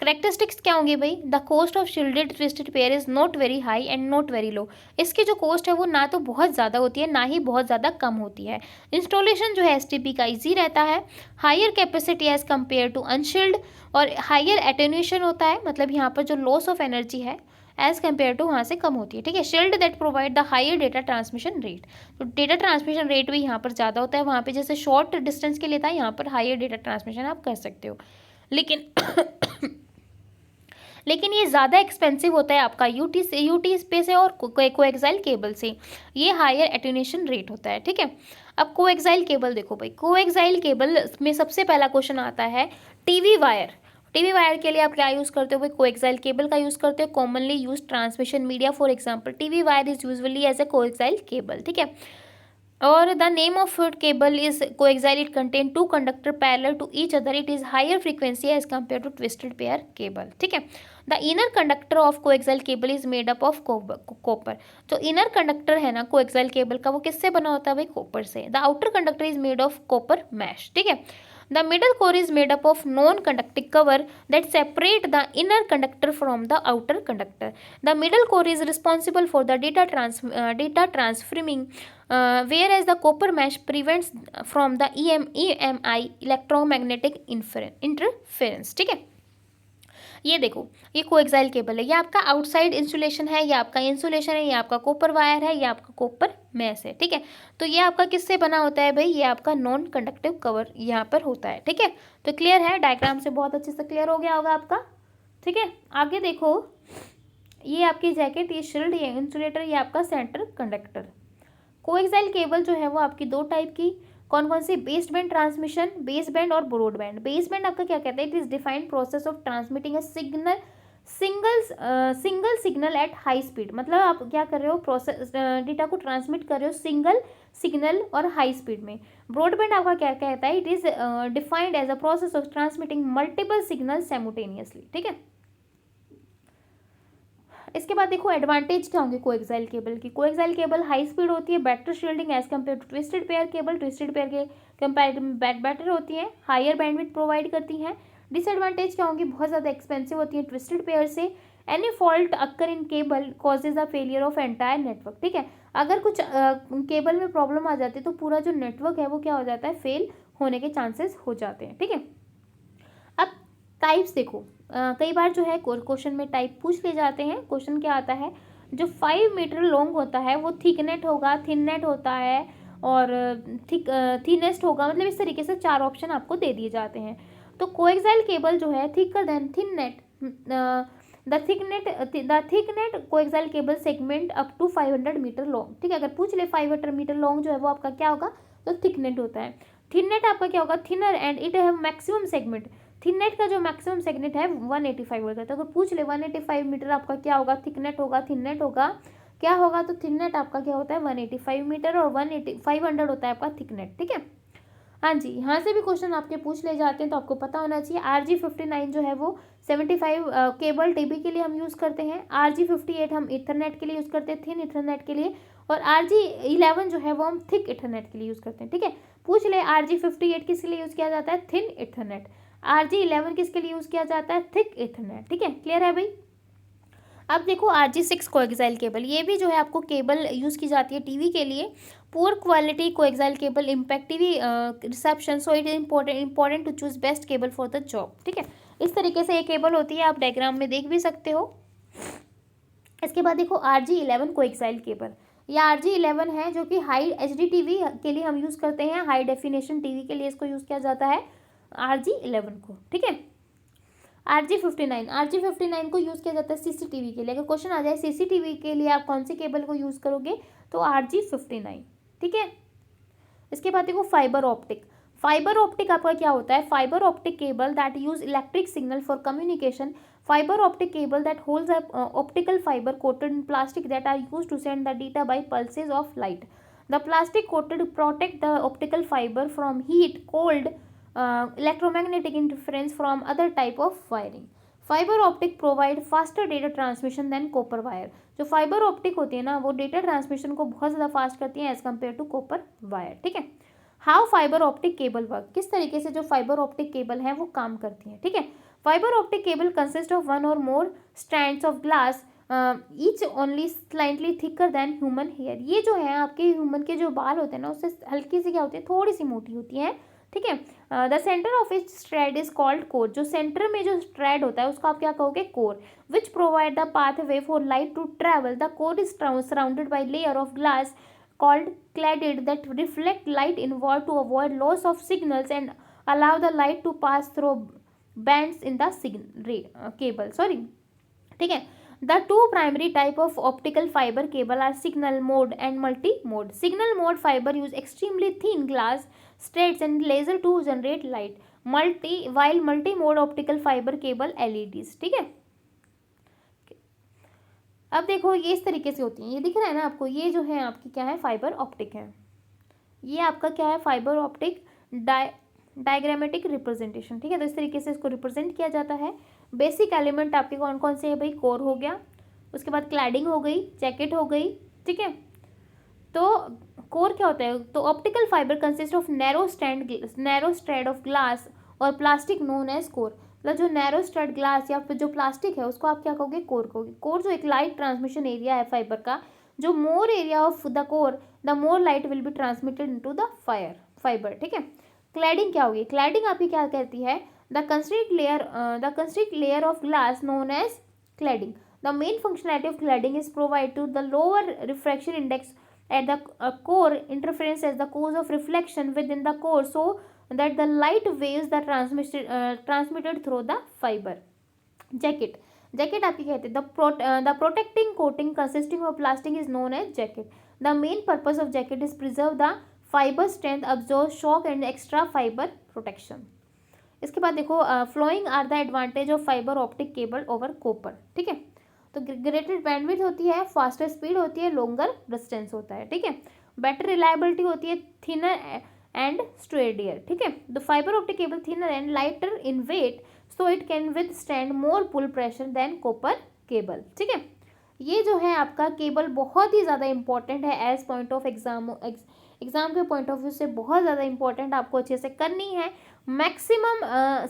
करेक्टरिस्टिक्स क्या होंगी भाई, the cost of shielded twisted pair is not very high and not very low. इसकी जो कॉस्ट है वो ना तो बहुत ज़्यादा होती है ना ही बहुत ज़्यादा कम होती है। इंस्टॉलेशन जो है एसटीपी का ईजी रहता है। Higher capacity as compare to unshielded, और हायर एटेन्यूएशन होता है, मतलब यहाँ पर जो लॉस ऑफ एनर्जी है एज कम्पेयर टू वहाँ से कम होती है, ठीक है। Shield that provide the higher data transmission rate, तो डेटा ट्रांसमिशन रेट भी यहाँ पर ज़्यादा होता है। वहाँ पे जैसे शॉर्ट डिस्टेंस के लिए था, यहाँ पर हायर डेटा ट्रांसमिशन आप कर सकते हो। लेकिन लेकिन ये ज़्यादा एक्सपेंसिव होता है आपका यूटी स्पेस है और कोएक्साइल केबल से, ये हायर एटेन्यूएशन रेट होता है, ठीक है। अब कोएक्साइल केबल देखो भाई, कोएक्साइल केबल में सबसे पहला क्वेश्चन आता है टीवी वायर। टीवी वायर के लिए आप क्या यूज़ करते हो भाई, कोएक्साइल केबल का यूज़ करते हो। Commonly use transmission media, for example TV wire is usually as a coaxial cable, ठीक है। और the name of cable is coaxial, it contain two conductor parallel to each other, it is higher frequency as compare to twisted pair cable, ठीक है। The inner conductor of coaxial cable is made up of copper. जो inner conductor है ना coaxial cable का, वो किससे बना होता है भाई, कॉपर से। The outer conductor is made of copper mesh, ठीक है। The middle core is made up of non-conductive cover that separate the inner conductor from the outer conductor. The middle core is responsible for the data transferring, whereas the copper mesh prevents from the EMI electromagnetic interference, ठीक है। ये देखो, ये coaxial cable है, ये आपका outside insulation है, ये आपका इंसुलेशन है, ये आपका कॉपर वायर है, ये आपका कॉपर मैश है, ठीक है। तो ये आपका किससे बना होता है भाई, ये आपका नॉन कंडक्टिव कवर यहाँ पर होता है, ठीक है। तो क्लियर है, डायग्राम से बहुत अच्छे से क्लियर हो गया होगा आपका, ठीक है। आगे देखो, ये आपकी जैकेट, ये शील्ड, ये इंसुलेटर, ये आपका सेंटर कंडक्टर। कोएक्साइल केबल जो है वो आपकी दो टाइप की, कौन कौन सी, baseband transmission, baseband और ब्रॉड बैंड। बेस बैंड आपका क्या कहता है, it is defined process of transmitting a single signal at high speed. मतलब आप क्या कर रहे हो, प्रोसेस डेटा को ट्रांसमिट कर रहे हो सिंगल सिग्नल और हाई स्पीड में। ब्रॉड बैंड आपका क्या कहता है, it is defined as a process of transmitting multiple signal simultaneously, ठीक है। इसके बाद देखो एडवांटेज क्या होंगे कोएक्साइल केबल की। कोएक्साइल केबल हाई स्पीड होती है, better shielding as compare to twisted pair cable. Twisted pair के कंपेरेटिव में बेटर होती है, हायर बैंडविड्थ प्रोवाइड करती हैं। डिसएडवांटेज क्या होंगी, बहुत ज़्यादा एक्सपेंसिव होती है ट्विस्टेड पेयर से। Any fault occur in cable causes the failure of entire network, ठीक है। अगर कुछ केबल में प्रॉब्लम आ जाती है तो पूरा जो नेटवर्क है वो क्या हो जाता है, फेल होने के चांसेस हो जाते हैं, ठीक है। अब टाइप्स देखो, कई बार जो है क्वेश्चन में टाइप पूछ ले जाते हैं। क्वेश्चन क्या आता है, जो 5 मीटर लॉन्ग होता है वो थिक नेट होगा, थिन नेट होता है और थिनेस्ट होगा। मतलब इस तरीके से 4 ऑप्शन आपको दे दिए जाते हैं। तो कोएक्साइल केबल जो है thicker than thin net, the thick net coaxial cable segment up to 500 metre long, ठीक है। अगर पूछ ले 500 मीटर लॉन्ग जो है वो आपका क्या होगा, तो थिक नेट होता है। थिन नेट आपका क्या होगा, thinner and it have maximum segment. Thin net का जो मैक्सिमम सेगमेंट है 185 होता है। तो अगर पूछ ले 185 मीटर आपका क्या होगा, थिक नेट होगा, थिन नेट होगा, क्या होगा, तो थिन नेट आपका क्या होता है 185 मीटर और 500 होता है आपका थिक नेट, ठीक है। हाँ जी, यहाँ से भी क्वेश्चन आपके पूछ ले जाते हैं तो आपको पता होना चाहिए। RG59 जो है वो 75 केबल टीबी के लिए हम यूज़ करते हैं। RG58 हम इथरनेट के लिए यूज़ करते हैं, थिन इथरनेट के लिए। और RG11 जो है वो हम थिक इथरनेट के लिए यूज़ करते हैं, ठीक है। पूछ ले RG58 किसके लिए यूज़ किया जाता है, थिन इथरनेट। RG11 किसके लिए यूज़ किया जाता है, थिक इथरनेट, ठीक है। क्लियर है भाई। अब देखो RG6 कोएक्साइल केबल, ये भी जो है आपको केबल यूज़ की जाती है टीवी के लिए। Poor quality coaxial cable impact TV reception, so it is important to choose best cable for the job, ठीक है। इस तरीके से ये केबल होती है, आप डायग्राम में देख भी सकते हो। इसके बाद देखो RG11 कोएक्साइल केबल, ये RG11 है जो कि हाई HD टीवी के लिए हम यूज़ करते हैं, हाई डेफिनेशन टीवी के लिए इसको यूज़ किया जाता है RG11 को, ठीक है। RG59 को यूज़ किया जाता है CCTV के लिए। अगर क्वेश्चन आ जाए CCTV के लिए आप कौन सी केबल को यूज़ करोगे, तो RG59, ठीक है। इसके बाद देखो फाइबर ऑप्टिक। फाइबर ऑप्टिक आपका क्या होता है, fibre optic cable that use electric signal for communication. Fibre optic cable that holds optical fibre coated in plastic that are use to send the data by pulses of light. The plastic coated protect the optical fibre from heat, cold, electromagnetic interference from other type of wiring. Fibre optic provide faster data transmission than copper wire. जो fibre optic होती है ना वो data transmission को बहुत ज़्यादा fast करती है as compare to copper wire. ठीक है, how fibre optic cable work, किस तरीके से जो फाइबर ऑप्टिक केबल है वो काम करती है। ठीक है, fibre optic cable consist of one or more strands of glass each only slightly thicker than human hair. ये जो है आपके ह्यूमन के जो बाल होते हैं ना उससे हल्की सी क्या होती है, थोड़ी सी मोटी होती है। ठीक है, the centre of each strand is called core. जो सेंटर में जो स्ट्रैड होता है उसको आप क्या कहोगे, core. Which provide the pathway for light to travel. The core is surrounded by layer of glass called cladded that reflect light inward to avoid loss of signals and allow the light to pass through bands in the cable. ठीक है, the two primary type of optical fiber cable are signal mode and multi mode. Signal mode fiber use extremely thin glass straits and laser to generate light, while multi mode optical fiber cable LEDs. ठीक है, अब देखो ये इस तरीके से होती हैं, ये दिख रहा है ना आपको, ये जो है आपकी क्या है, फाइबर ऑप्टिक है। ये आपका क्या है, फाइबर ऑप्टिक डायग्रामेटिक रिप्रेजेंटेशन। ठीक है, तो इस तरीके से इसको रिप्रेजेंट किया जाता है। बेसिक एलिमेंट आपके कौन कौन से है भाई, कोर हो गया, उसके बाद क्लैडिंग हो गई, जैकेट हो गई। ठीक है, तो कोर क्या होता है, तो optical fibre consist of narrow strand of glass और प्लास्टिक नोन एज कोर। मतलब जो नैरो स्ट्रैंड ग्लास या फिर जो प्लास्टिक है उसको आप क्या कहोगे, कोर कहोगे। कोर जो एक लाइट ट्रांसमिशन एरिया है फाइबर का, जो more area of the core the more light will be transmitted into the fibre. ठीक है, क्लैडिंग क्या होगी, क्लैडिंग आपकी क्या कहती है, the concentric layer of glass known as cladding. The main functionality of cladding is provide to the lower refraction index at the core interference as the cause of reflection within the core so that the light waves are transmitted through the fiber. Jacket आपकी कहते हैं the protecting coating consisting of plastic is known as jacket. The main purpose of jacket is preserve the fiber strength, absorb shock and extra fiber protection. इसके बाद देखो flowing are the advantage of fiber optic cable over copper. ठीक है, तो greater bandwidth होती है, faster speed होती है, लॉन्गर डिस्टेंस होता है। ठीक है, बेटर रिलायबिलिटी होती है, थिनर एंड स्ट्रेडियर। ठीक है, the fibre optic cable thinner and lighter in weight so it can withstand more pull pressure than copper cable. ठीक है, ये जो है आपका केबल बहुत ही ज़्यादा इंपॉर्टेंट है एज पॉइंट ऑफ एग्जाम के पॉइंट ऑफ व्यू से बहुत ज़्यादा इंपॉर्टेंट, आपको अच्छे से करनी है। मैक्सिमम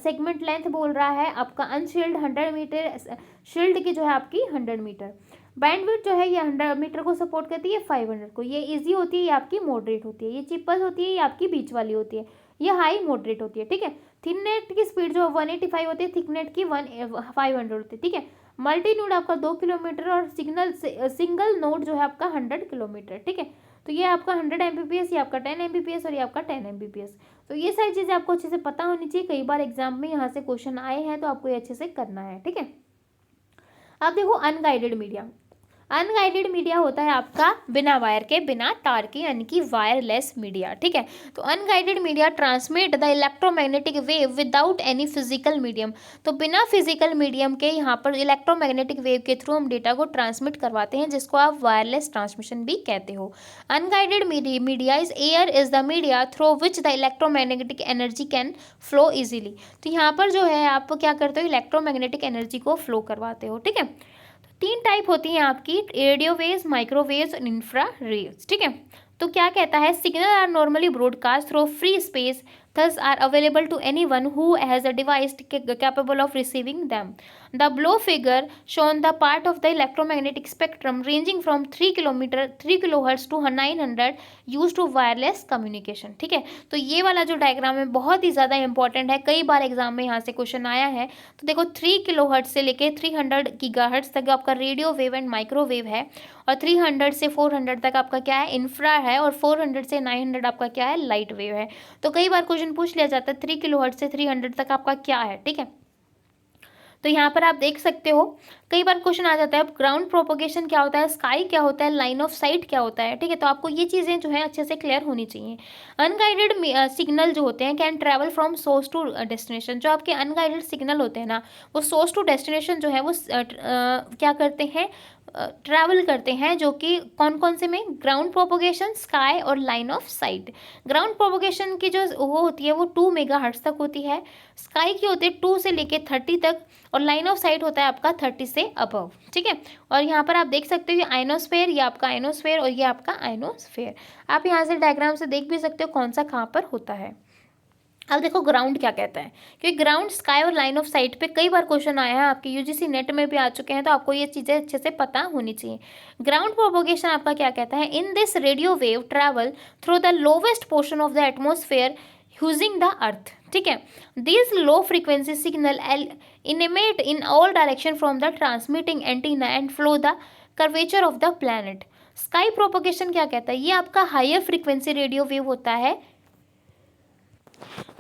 सेगमेंट लेंथ बोल रहा है आपका अनशील्ड 100 मीटर, शील्ड की जो है आपकी 100 मीटर। बैंडविड्थ जो है ये 100 मीटर को सपोर्ट करती है, 500 को। ये इजी होती है, ये आपकी मॉडरेट होती है। ये चिपस होती है, ये आपकी बीच वाली होती है। ये हाई मॉडरेट होती है। ठीक है, थिन नेट की स्पीड जो 185 होती है, थिक नेट की 500 होती है। ठीक है, मल्टी नोड आपका 2 किलोमीटर और सिंगल नोड जो है आपका 100 किलोमीटर। ठीक है, तो ये आपका 100 Mbps, ये आपका 10 Mbps और ये आपका 10 Mbps। तो ये सारी चीज़ें आपको अच्छे से पता होनी चाहिए। कई बार एग्जाम में यहाँ से क्वेश्चन आए हैं तो आपको ये अच्छे से करना है। ठीक है, अब देखो अनगाइडेड मीडिया। अनगाइडेड मीडिया होता है आपका बिना वायर के, बिना तार के, यानी कि वायरलेस मीडिया। ठीक है, तो unguided media transmit the electromagnetic wave without any physical medium. तो बिना फिजिकल मीडियम के यहाँ पर इलेक्ट्रोमैग्नेटिक वेव के थ्रू हम डेटा को ट्रांसमिट करवाते हैं, जिसको आप वायरलेस ट्रांसमिशन भी कहते हो। Unguided media is air is the media through which the electromagnetic energy can flow easily. तो यहाँ पर जो है आप क्या करते हो, इलेक्ट्रोमैग्नेटिक एनर्जी को फ्लो करवाते हो। ठीक है, 3 टाइप होती हैं आपकी, रेडियो वेव्स, माइक्रोवेव्स और इंफ्रा वेव्स। ठीक है, तो क्या कहता है, signal are normally broadcast through free space thus are available to anyone who has a device capable of receiving them. The below figure shown the part of the electromagnetic spectrum ranging from 3 kilohertz to 900 used to wireless communication. ठीक है, तो ये वाला जो diagram है बहुत ही ज़्यादा important है, कई बार एग्जाम में यहाँ से क्वेश्चन आया है। तो देखो 3 किलोहर्ट्ज से लेके 300 गीगाहर्ट्ज तक आपका रेडियो वेव एंड माइक्रोवेव है, और 300 से 400 तक आपका क्या है, इंफ्रा है, और 400 से 900 आपका क्या है, लाइट वेव है। तो कई बार क्वेश्चन पूछ लिया जाता है 3 किलोहर्ट्ज से 300 तक आपका क्या है। ठीक है, तो यहाँ पर आप देख सकते हो कई बार क्वेश्चन आ जाता है ग्राउंड प्रोपोगेशन क्या होता है, स्काई क्या होता है, लाइन ऑफ साइट क्या होता है। ठीक है, तो आपको ये चीज़ें जो है अच्छे से क्लियर होनी चाहिए। अनगाइडेड सिग्नल जो होते हैं can travel from source to destination. जो आपके अनगाइडेड सिग्नल होते हैं ना, वो सोर्स टू डेस्टिनेशन जो है वो क्या करते हैं, ट्रैवल करते हैं, जो कि कौन कौन से में, ग्राउंड प्रोपोगेशन, स्काई और line of site. Ground propagation की जो वो होती है वो 2 मेगाहर्ट्ज तक होती है, स्काई की होती है 2 से लेके 30 तक, और लाइन ऑफ साइट होता है आपका 30 से अबव, ठीक है। और यहाँ पर आप देख सकते हो ये आइनोस्फेयर, ये आपका आइनोस्फेयर और ये आपका आइनोस्फेयर। आप यहाँ से डायग्राम से देख भी सकते हो कौन सा कहाँ पर होता है। अब देखो ग्राउंड क्या कहता है, क्योंकि ग्राउंड, स्काई और लाइन ऑफ साइट पे कई बार क्वेश्चन आया है, आपके यूजीसी नेट में भी आ चुके हैं, तो आपको ये चीज़ें अच्छे से पता होनी चाहिए। ग्राउंड प्रोपोगेशन आपका क्या कहता है, in this radio wave travel through the lowest portion of the atmosphere using the earth, ठीक है। This low frequency signal emanate in all direction from the transmitting antenna and flow the curvature of the planet. Sky propagation क्या कहता है, ये आपका higher frequency radio wave होता है।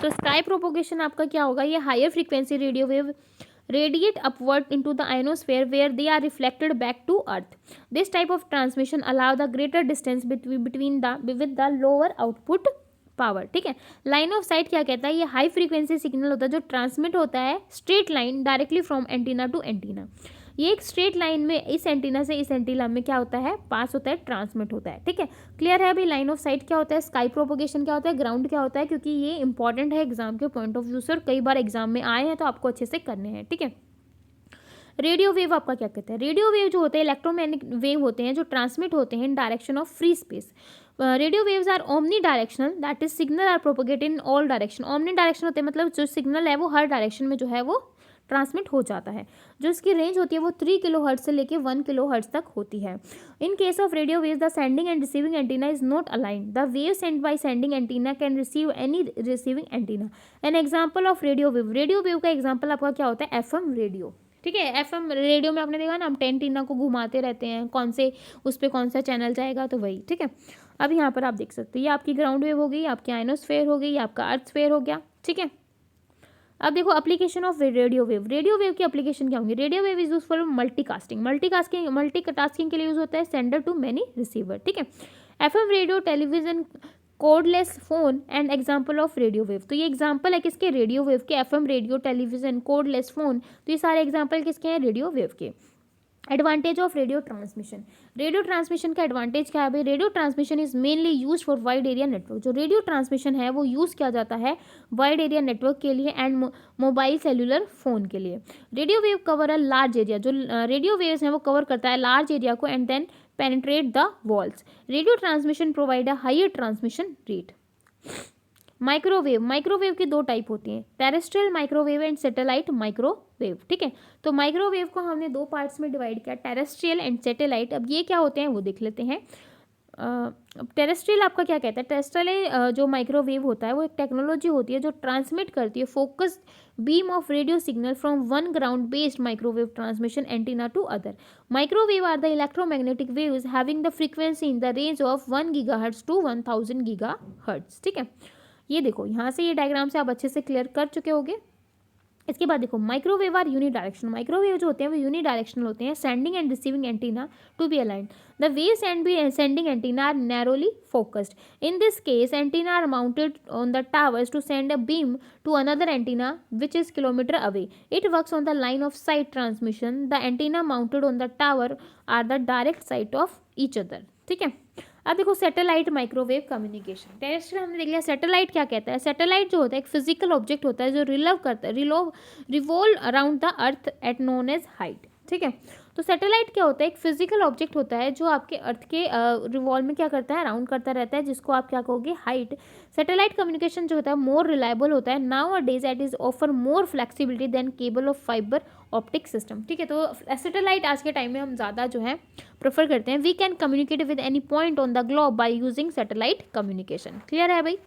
तो स्काई प्रोपोगेशन आपका क्या होगा, ये higher frequency radio wave radiate upward into the ionosphere where they are reflected back to earth. This type of transmission allow the greater distance between the with the lower output power, ठीक है। Line of site क्या कहता है, ये high frequency signal होता है जो transmit होता है straight line directly from antenna to antenna. ये एक स्ट्रेट लाइन में इस एंटीना से इस एंटीना में क्या होता है, पास होता है, ट्रांसमिट होता है, ठीक है। क्लियर है अभी लाइन ऑफ साइट क्या होता है, स्काई प्रोपोगेशन क्या होता है, ग्राउंड क्या होता है, क्योंकि ये इंपॉर्टेंट है एग्जाम के पॉइंट ऑफ व्यू से और कई बार एग्जाम में आए हैं तो आपको अच्छे से करने हैं, ठीक है। रेडियो वेव आपका क्या कहता है, रेडियो वेव जो होते हैं इलेक्ट्रोमैग्नेटिक वेव होते हैं जो ट्रांसमिट होते हैं in direction of free space. Radio waves are omnidirectional, that is signal are propagated in all direction. Omni direction होते हैं मतलब जो सिग्नल है वो हर डायरेक्शन में जो है वो ट्रांसमिट हो जाता है। जो इसकी रेंज होती है वो 3 किलोहर्ट्ज से लेके 1 किलोहर्ट्ज तक होती है। In case of radio waves the sending and receiving antenna is not aligned. The wave send by sending antenna can receive any receiving antenna. An example of radio wave का example आपका क्या होता है, FM radio, ठीक है। FM radio में आपने देखा ना, हम एंटीना को घुमाते रहते हैं, कौन से उस पर कौन सा चैनल जाएगा, तो वही, ठीक है। अब यहाँ पर आप देख सकते हैं ये आपकी ग्राउंड वेव हो गई, आपकी आइनोस्फेयर हो गई, आपका अर्थ स्फेयर हो गया, ठीक है। अब देखो application of radio wave. Radio wave की एप्लीकेशन क्या होंगी, radio wave is use for multicasting के लिए यूज होता है, सेंडर टू मेनी रिसीवर, ठीक है। FM radio, television, cordless phone and example of radio wave. तो ये एग्जाम्पल है किसके, रेडियो वेव के। FM radio, television, cordless phone, तो ये सारे एग्जाम्पल किसके हैं, रेडियो वेव के। Advantage of radio transmission. Radio transmission का एडवांटेज क्या है भाई, radio transmission is mainly use for wide area network. जो रेडियो ट्रांसमिशन है वो यूज़ किया जाता है वाइड एरिया नेटवर्क के लिए एंड मोबाइल सेलुलर फोन के लिए। Radio wave cover a large area, जो रेडियो वेव्स हैं वो कवर करता है लार्ज एरिया को and then penetrate the walls. Radio transmission provide a higher transmission rate. Microwave की 2 टाइप होती हैं, terrestrial microwave and satellite microwave, ठीक है। तो माइक्रोवेव को हमने 2 पार्ट्स में डिवाइड किया, टेरेस्ट्रियल एंड सैटेलाइट। अब ये क्या होते हैं वो देख लेते हैं। टेरेस्ट्रियल आपका क्या कहता है, टेरेस्ट्रियल जो माइक्रोवेव होता है वो एक टेक्नोलॉजी होती है जो ट्रांसमिट करती है focus beam of radio signal from one ground based microwave transmission antenna to other. Microwave are the electromagnetic waves having the frequency in the range of 1 gigahertz to 1000 gigahertz, ठीक है। ये देखो यहाँ से ये डायग्राम से आप अच्छे से क्लियर कर चुके होंगे। इसके बाद देखो microwave are unidirectional. Microwave जो होते हैं वो यूनी डायरेक्शनल होते हैं, sending and receiving antenna to be aligned. The waves and be sending antenna are narrowly focused. In this case antenna are mounted on the towers to send a beam to another antenna which is kilometre away. It works on the line of sight transmission. The antenna mounted on the tower are the direct site of each other, ठीक है। अब देखो satellite microwave communication. Terrestrial हमने देख लिया, satellite क्या कहता है, सैटेलाइट जो होता है एक फिजिकल ऑब्जेक्ट होता है जो revolve around the earth at known as height, ठीक है। तो सैटेलाइट क्या होता है, एक फिजिकल ऑब्जेक्ट होता है जो आपके अर्थ के रिवॉल्व में क्या करता है, अराउंड करता रहता है, जिसको आप क्या कहोगे, हाइट। सैटेलाइट कम्युनिकेशन जो होता है मोर रिलायबल होता है। Nowadays it is offer more flexibility than cable of fibre optic system, ठीक है। तो सैटेलाइट आज के टाइम में हम ज़्यादा जो है प्रेफर करते हैं। We can communicate with any point on the globe by using satellite communication. Clear है भाई।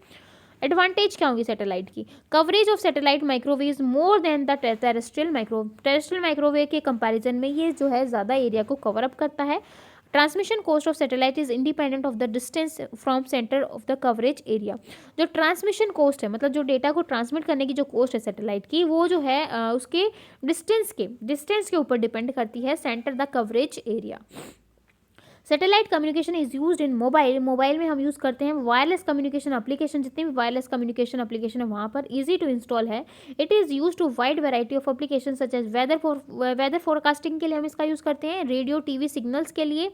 एडवांटेज क्या होंगी सैटेलाइट की, coverage of satellite microwave more than the terrestrial microwave के कंपैरिजन में ये जो है ज़्यादा एरिया को कवर अप करता है। Transmission cost of satellite is independent of the distance from centre of the coverage area. जो ट्रांसमिशन कॉस्ट है मतलब जो डेटा को ट्रांसमिट करने की जो कॉस्ट है सैटेलाइट की, वो जो है उसके डिस्टेंस के ऊपर डिपेंड करती है centre the coverage area. Satellite communication is used in mobile में हम यूज़ करते हैं वायरलेस कम्युनिकेशन एप्लीकेशन। जितनी भी वायरलेस कम्युनिकेशन एप्लीकेशन है वहाँ पर इजी टू इंस्टॉल है। It is use to wide variety of application such as weather forecasting के लिए हम इसका यूज़ करते हैं, रेडियो टीवी सिग्नल्स के लिए,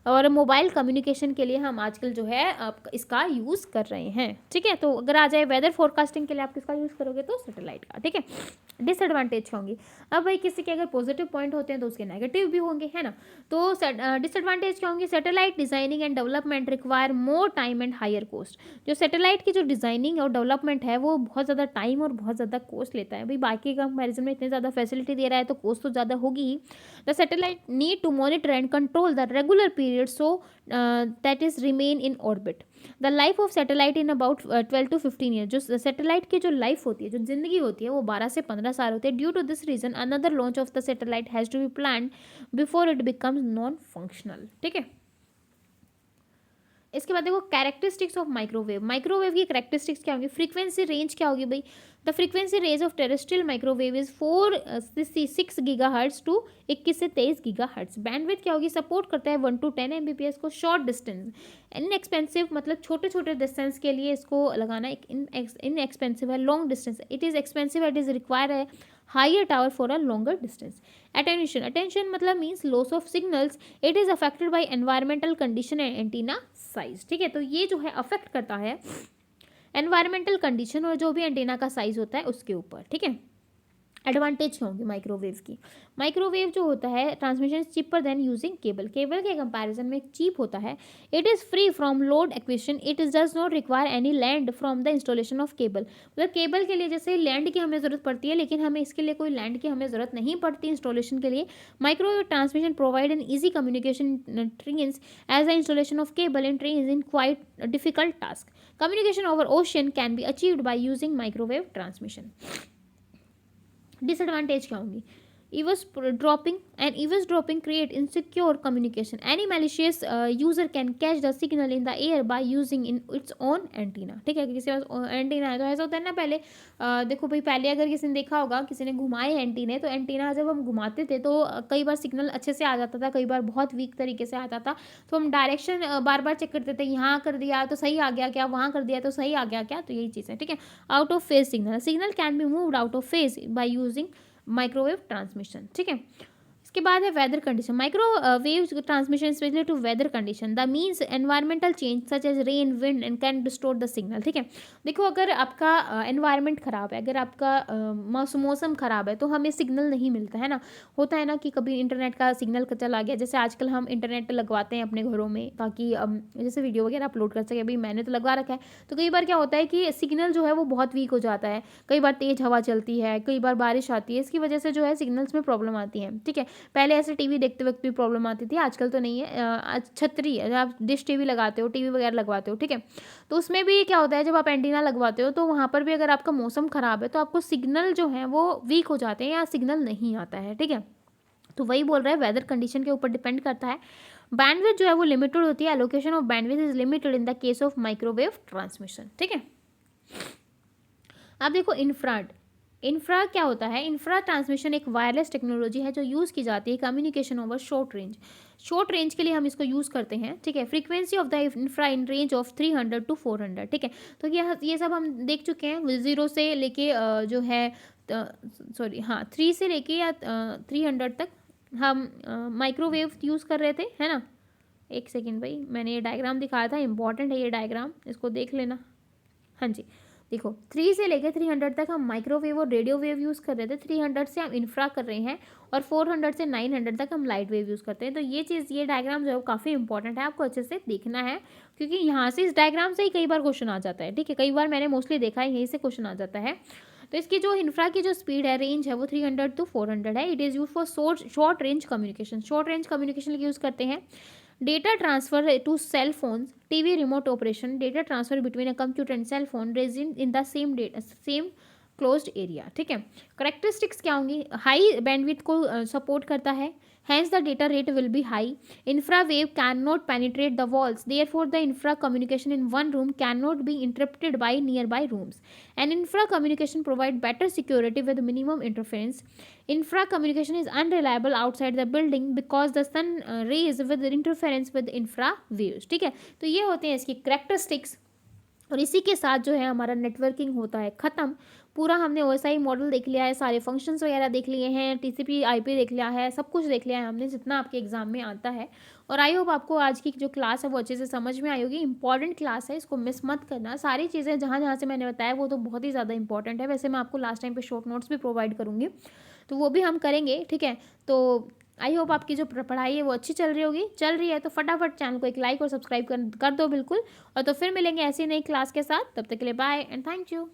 और मोबाइल कम्युनिकेशन के लिए हम आजकल जो है इसका यूज़ कर रहे हैं, ठीक है। तो अगर आ जाए वेदर फोरकास्टिंग के लिए आप किसका यूज़ करोगे, तो सैटेलाइट का, ठीक है। डिसएडवांटेज क्या होंगी, अब भाई किसी के अगर पॉजिटिव पॉइंट होते हैं तो उसके नेगेटिव भी होंगे, है ना। तो डिसएडवांटेज क्या होंगे, satellite designing and development require more time and higher cost. जो सैटेलाइट की जो डिजाइनिंग और डेवलपमेंट है वो बहुत ज़्यादा टाइम और बहुत ज़्यादा कॉस्ट लेता है। भाई बाकी कंपैरिजन में इतने ज़्यादा फैसिलिटी दे रहा है तो कॉस्ट तो ज़्यादा होगी ही। The satellite need to monitor and control the regular period so that is remain in orbit. The life of satellite in about 12 to 15 year. जो सैटेलाइट की जो लाइफ होती है, जो जिंदगी होती है, वो 12 से 15 साल होती है। Due to this reason another launch of the satellite has to be planned before it becomes non functional, ठीक है। इसके बाद देखो कैरेक्टरिस्टिक्स ऑफ माइक्रोवेव। माइक्रोवेव की कैरेक्टरिस्टिक्स क्या होंगी, फ्रीक्वेंसी रेंज क्या होगी भाई, the frequency range of terrestrial microwave is 4 gigahertz to 21 से 23 गीगाहर्ट्ज। बैंडविड्थ क्या होगी, सपोर्ट करता है 1 to 10 Mbps को। शॉर्ट डिस्टेंस इनएक्सपेंसिव, मतलब छोटे छोटे डिस्टेंस के लिए इसको लगाना एक इनएक्सपेंसिव है। Long distance it is expensive, it is require है higher tower for a longer distance. Attention मतलब means loss of signals, it is affected by environmental condition and antenna size, ठीक है। तो ये जो है अफेक्ट करता है एनवायरमेंटल कंडीशन और जो भी एंटीना का साइज होता है उसके ऊपर, ठीक है। एडवांटेज क्या होंगी माइक्रोवेव की, माइक्रोवेव जो होता है transmission cheaper than using cable. Cable के कंपैरिजन में चीप होता है। It is free from load acquisition, it is does not require any land from the installation of cable. मतलब केबल के लिए जैसे लैंड की हमें ज़रूरत पड़ती है, लेकिन हमें इसके लिए कोई लैंड की हमें ज़रूरत नहीं पड़ती इंस्टॉलेशन के लिए। Microwave transmission provide an easy communication trains as the installation of cable in trains in quite difficult task. Communication over ocean can be achieved by using microwave transmission. Disadvantage क्या होंगी, eavesdropping create insecure communication. Any malicious user can catch the signal in the air by using in its own antenna, ठीक है। किसी पास antenna है तो ऐसा होता है ना, पहले देखो भाई, पहले अगर किसी ने देखा होगा, किसी ने घुमाए एंटीने, तो एंटीना जब हम घुमाते थे तो कई बार सिग्नल अच्छे से आ जाता था, कई बार बहुत वीक तरीके से आता था। तो हम डायरेक्शन बार बार चेक करते थे, यहाँ कर दिया तो सही आ गया क्या, वहाँ कर दिया तो सही आ गया क्या, तो यही चीज़ है, ठीक है। Out of phase signal can be moved out of phase by using microwave transmission, ठीक है। इसके बाद है weather condition. Microwave transmission is related to weather condition, the means environmental change such as rain wind and can distort the signal, ठीक है। देखो अगर आपका एनवायरमेंट खराब है, अगर आपका मौसम खराब है तो हमें सिग्नल नहीं मिलता है ना। होता है ना कि कभी इंटरनेट का सिग्नल चला गया, जैसे आजकल हम इंटरनेट लगवाते हैं अपने घरों में ताकि जैसे वीडियो वगैरह अपलोड कर सके। अभी मैंने तो लगवा रखा है, तो कई बार क्या होता है कि सिग्नल जो है वो बहुत वीक हो जाता है। कई बार तेज़ हवा चलती है, कई बार बारिश आती है, इसकी वजह से जो है सिग्नल्स में प्रॉब्लम आती है, ठीक है। पहले ऐसे टीवी देखते वक्त भी प्रॉब्लम आती थी, आजकल तो नहीं है। छतरी है, आप डिश टीवी लगाते हो, टीवी वगैरह लगवाते हो, ठीक है। तो उसमें भी क्या होता है, जब आप एंटीना लगवाते हो तो वहाँ पर भी अगर आपका मौसम ख़राब है तो आपको सिग्नल जो है वो वीक हो जाते हैं या सिग्नल नहीं आता है, ठीक है। तो वही बोल रहा है वेदर कंडीशन के ऊपर डिपेंड करता है। बैंडविड्थ जो है वो लिमिटेड होती है, allocation of bandwidth is limited in the case of microwave transmission, ठीक है। अब देखो इंफ्रा क्या होता है, इंफ्रा ट्रांसमिशन एक वायरलेस टेक्नोलॉजी है जो यूज़ की जाती है कम्युनिकेशन ओवर शॉर्ट रेंज के लिए हम इसको यूज़ करते हैं, ठीक है। Frequency of the infra in range of 300 to 400, ठीक है। तो ये सब हम देख चुके हैं, 0 से लेके जो है 3 से लेके या 300 तक हम माइक्रोवेव यूज़ कर रहे थे, है ना। एक सेकेंड भाई, मैंने ये डायग्राम दिखाया था, इंपॉर्टेंट है ये डायग्राम, इसको देख लेना। हाँ जी, देखो 3 से लेकर 300 तक हम माइक्रोवेव और रेडियो वेव यूज़ कर रहे थे, 300 से हम इंफ्रा कर रहे हैं, और 400 से 900 तक हम लाइट वेव यूज़ करते हैं। तो ये डायग्राम जो है वो काफ़ी इंपॉर्टेंट है, आपको अच्छे से देखना है, क्योंकि यहाँ से इस डायग्राम से ही कई बार क्वेश्चन आ जाता है, ठीक है। कई बार मैंने मोस्टली देखा है यहीं से क्वेश्चन आ जाता है। तो इसकी जो इंफ्रा की जो स्पीड है, रेंज है, वो 300 to 400 है। It is use for short range communication use करते हैं। Data transfer to cell phones, TV remote operation, data transfer between a computer and cell phone resident in the same closed area, ठीक है। Characteristics क्या होंगी, high bandwidth को support करता है, hence the data rate will be high. Infrawave cannot penetrate the walls, therefore the infra communication in one room cannot be interrupted by nearby rooms. And infra communication provide better security with minimum interference. Infra communication is unreliable outside the building because the sun rays with interference with infra waves, ठीक है। तो ये होते हैं इसकी characteristics, और इसी के साथ जो है हमारा नेटवर्किंग होता है ख़त्म। पूरा हमने ओएसआई मॉडल देख लिया है, सारे फंक्शंस वगैरह देख लिए हैं, टीसीपी आईपी देख लिया है, सब कुछ देख लिया है हमने जितना आपके एग्जाम में आता है। और आई होप आपको आज की जो क्लास है वो अच्छे से समझ में आई होगी। इंपॉर्टेंट क्लास है, इसको मिस मत करना। सारी चीज़ें जहाँ जहाँ से मैंने बताया वो तो बहुत ही ज़्यादा इंपॉर्टेंट है। वैसे मैं आपको लास्ट टाइम पे शॉर्ट नोट्स भी प्रोवाइड करूँगी, तो वो भी हम करेंगे, ठीक है। तो आई होप आपकी जो पढ़ाई है वो अच्छी चल रही होगी। चल रही है तो फटाफट चैनल को एक लाइक और सब्सक्राइब कर दो बिल्कुल। और तो फिर मिलेंगे ऐसी नई क्लास के साथ, तब तक के लिए बाय एंड थैंक यू।